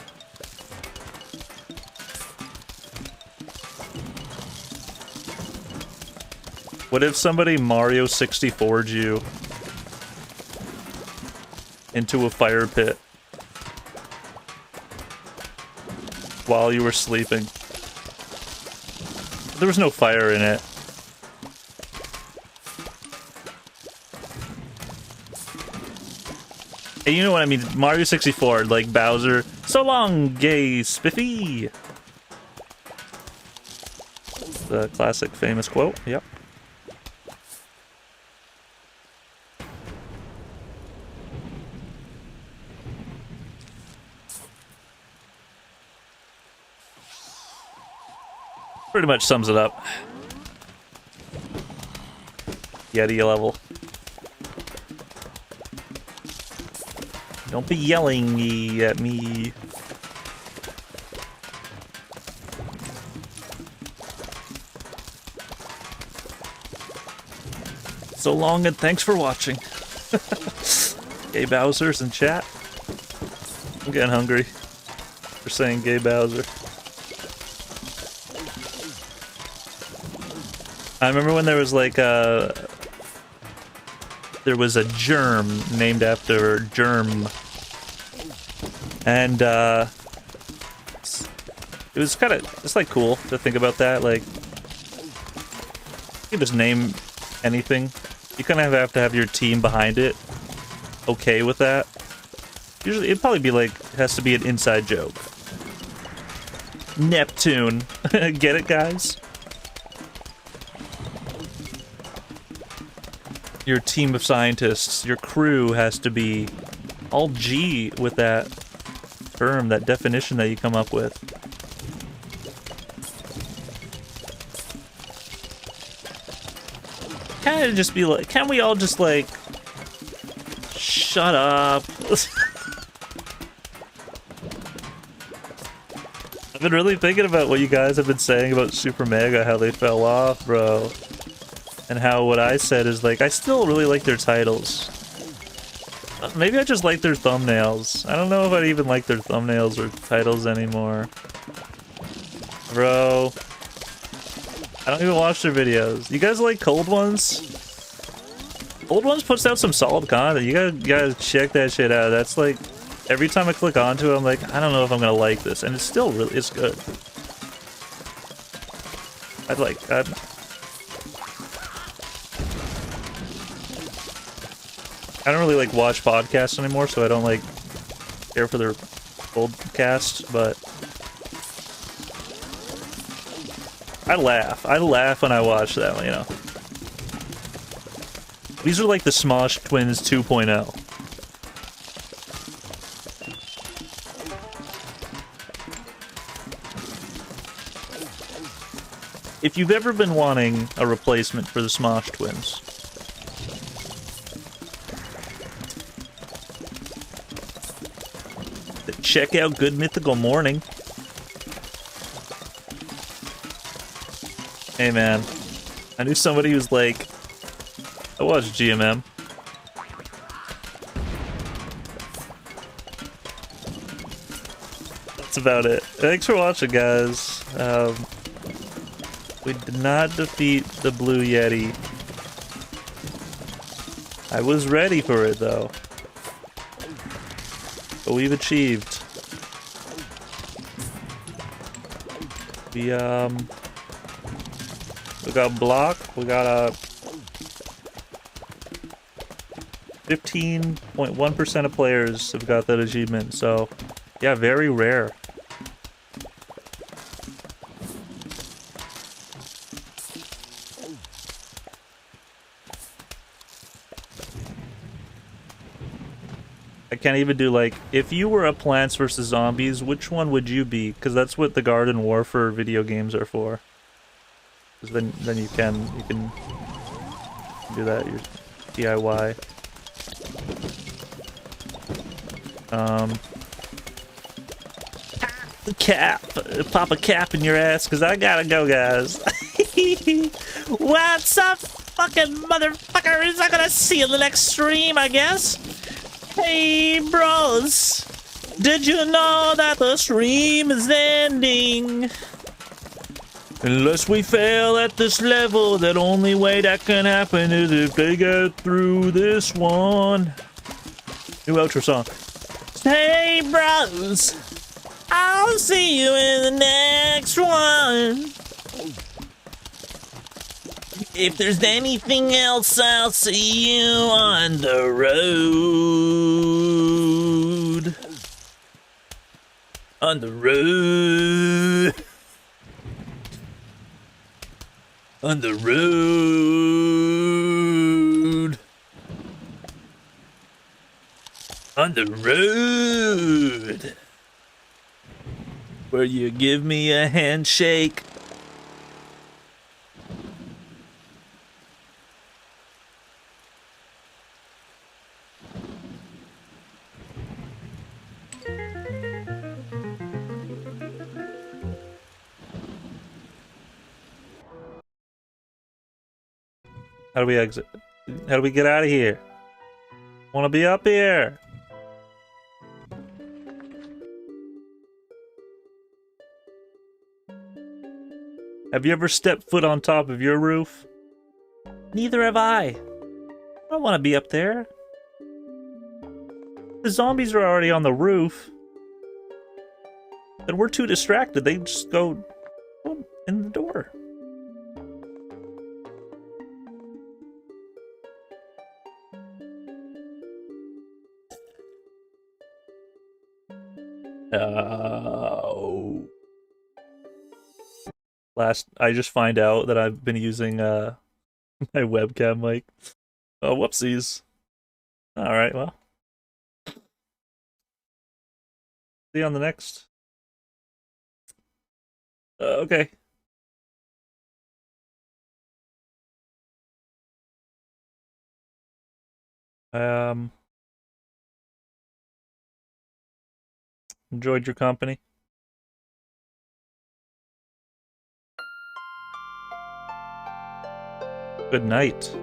What if somebody Mario 64'd you into a fire pit while you were sleeping? There was no fire in it. And you know what I mean? Mario 64, like Bowser. So long, gay spiffy! The classic famous quote, yep. Pretty much sums it up. Yeti level. Don't be yelling at me. So long and thanks for watching. Gay Bowser's in chat. I'm getting hungry for saying gay Bowser. I remember when there was like there was a germ named after Germ. And, it was kind of, it's like cool to think about that. Like, you can just name anything. You kind of have to have your team behind it okay with that. Usually, it'd probably be like, has to be an inside joke. Neptune. Get it, guys? Your team of scientists, your crew has to be all G with that term, that definition that you come up with. Kind of just be like, can't we all just like, shut up? I've been really thinking about what you guys have been saying about Super Mega, how they fell off, bro. And how what I said is like, I still really like their titles. Maybe I just like their thumbnails. I don't know if I even like their thumbnails or titles anymore. Bro. I don't even watch their videos. You guys like Cold Ones? Cold Ones puts out some solid content. You gotta check that shit out. That's like, every time I click onto it, I'm like, I don't know if I'm gonna like this. And it's still really, it's good. I don't really like watch podcasts anymore, so I don't like care for their old casts, but I laugh. I laugh when I watch them, you know. These are like the Smosh Twins 2.0. If you've ever been wanting a replacement for the Smosh Twins, check out Good Mythical Morning. Hey man, I knew somebody who's like, I watched GMM. That's about it. Thanks for watching, guys. We did not defeat the Blue Yeti. I was ready for it though. But we've achieved. We got block. We got a 15.1% of players have got that achievement. So, yeah, very rare. I can't even do like, if you were a Plants vs. Zombies, which one would you be? Because that's what the Garden Warfare video games are for. Because then you can do that, your DIY. Cap, pop a cap in your ass, because I gotta go, guys. What's up, fucking motherfuckers? I'm gonna see you in the next stream, I guess. Hey, bros, did you know that the stream is ending? Unless we fail at this level, that only way that can happen is if they get through this one. New outro song. Hey, bros, I'll see you in the next one. If there's anything else, I'll see you on the road. On the road. On the road. On the road. Where you give me a handshake. How do we exit? How do we get out of here? Wanna be up here? Have you ever stepped foot on top of your roof? Neither have I. don't want to be up there. The zombies are already on the roof. And we're too distracted. They just go in the door. I just find out that I've been using my webcam mic. Oh, whoopsies. Alright, well. See you on the next. Okay. Enjoyed your company. Good night.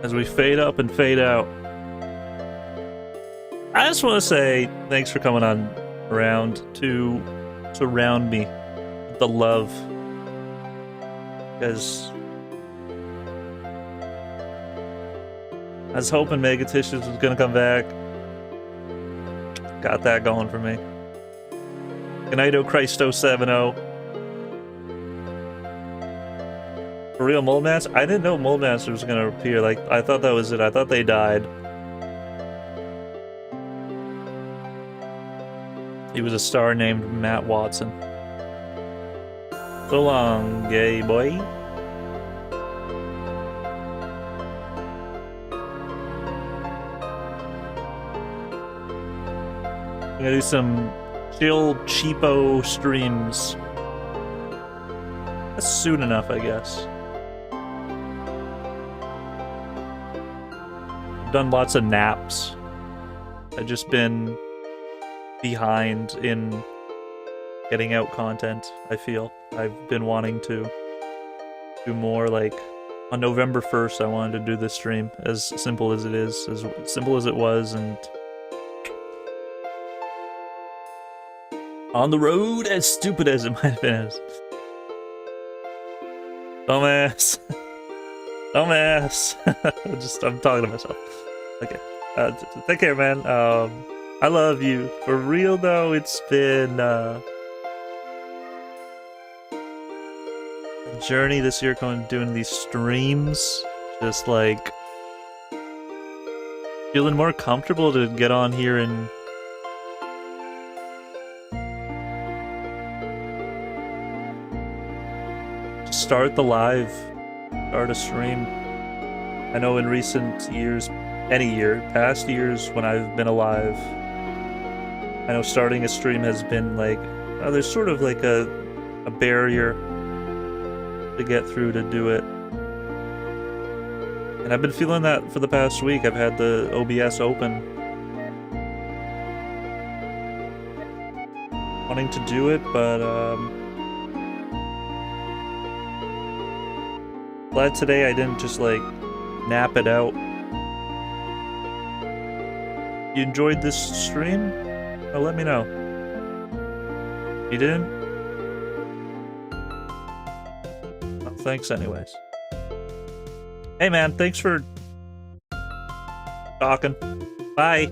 As we fade up and fade out. I just want to say thanks for coming on around to surround me with the love. Because I was hoping Megatissues was gonna come back. Got that going for me. Goodnighto Christo 70. For real, Moldmaster? I didn't know Moldmaster was gonna appear. Like, I thought that was it. I thought they died. He was a star named Matt Watson. So long, gay boy. I'm gonna do some chill, cheapo streams. That's soon enough, I guess. I've done lots of naps. I've just been behind in getting out content, I feel. I've been wanting to do more, like, on November 1st I wanted to do this stream, as simple as it is, as simple as it was, and on the road, as stupid as it might have been. Dumbass. Dumbass. I'm talking to myself. Okay. Take care, man. I love you. For real, though, it's been a journey this year doing these streams. Just, like, feeling more comfortable to get on here and start a stream. I know in recent years, past years when I've been alive, I know starting a stream has been like, there's sort of like a barrier to get through to do it. And I've been feeling that for the past week. I've had the OBS open, wanting to do it, but glad today I didn't just, like, nap it out. You enjoyed this stream? Oh, let me know. You didn't? Well, thanks anyways. Hey man, thanks for talking. Bye.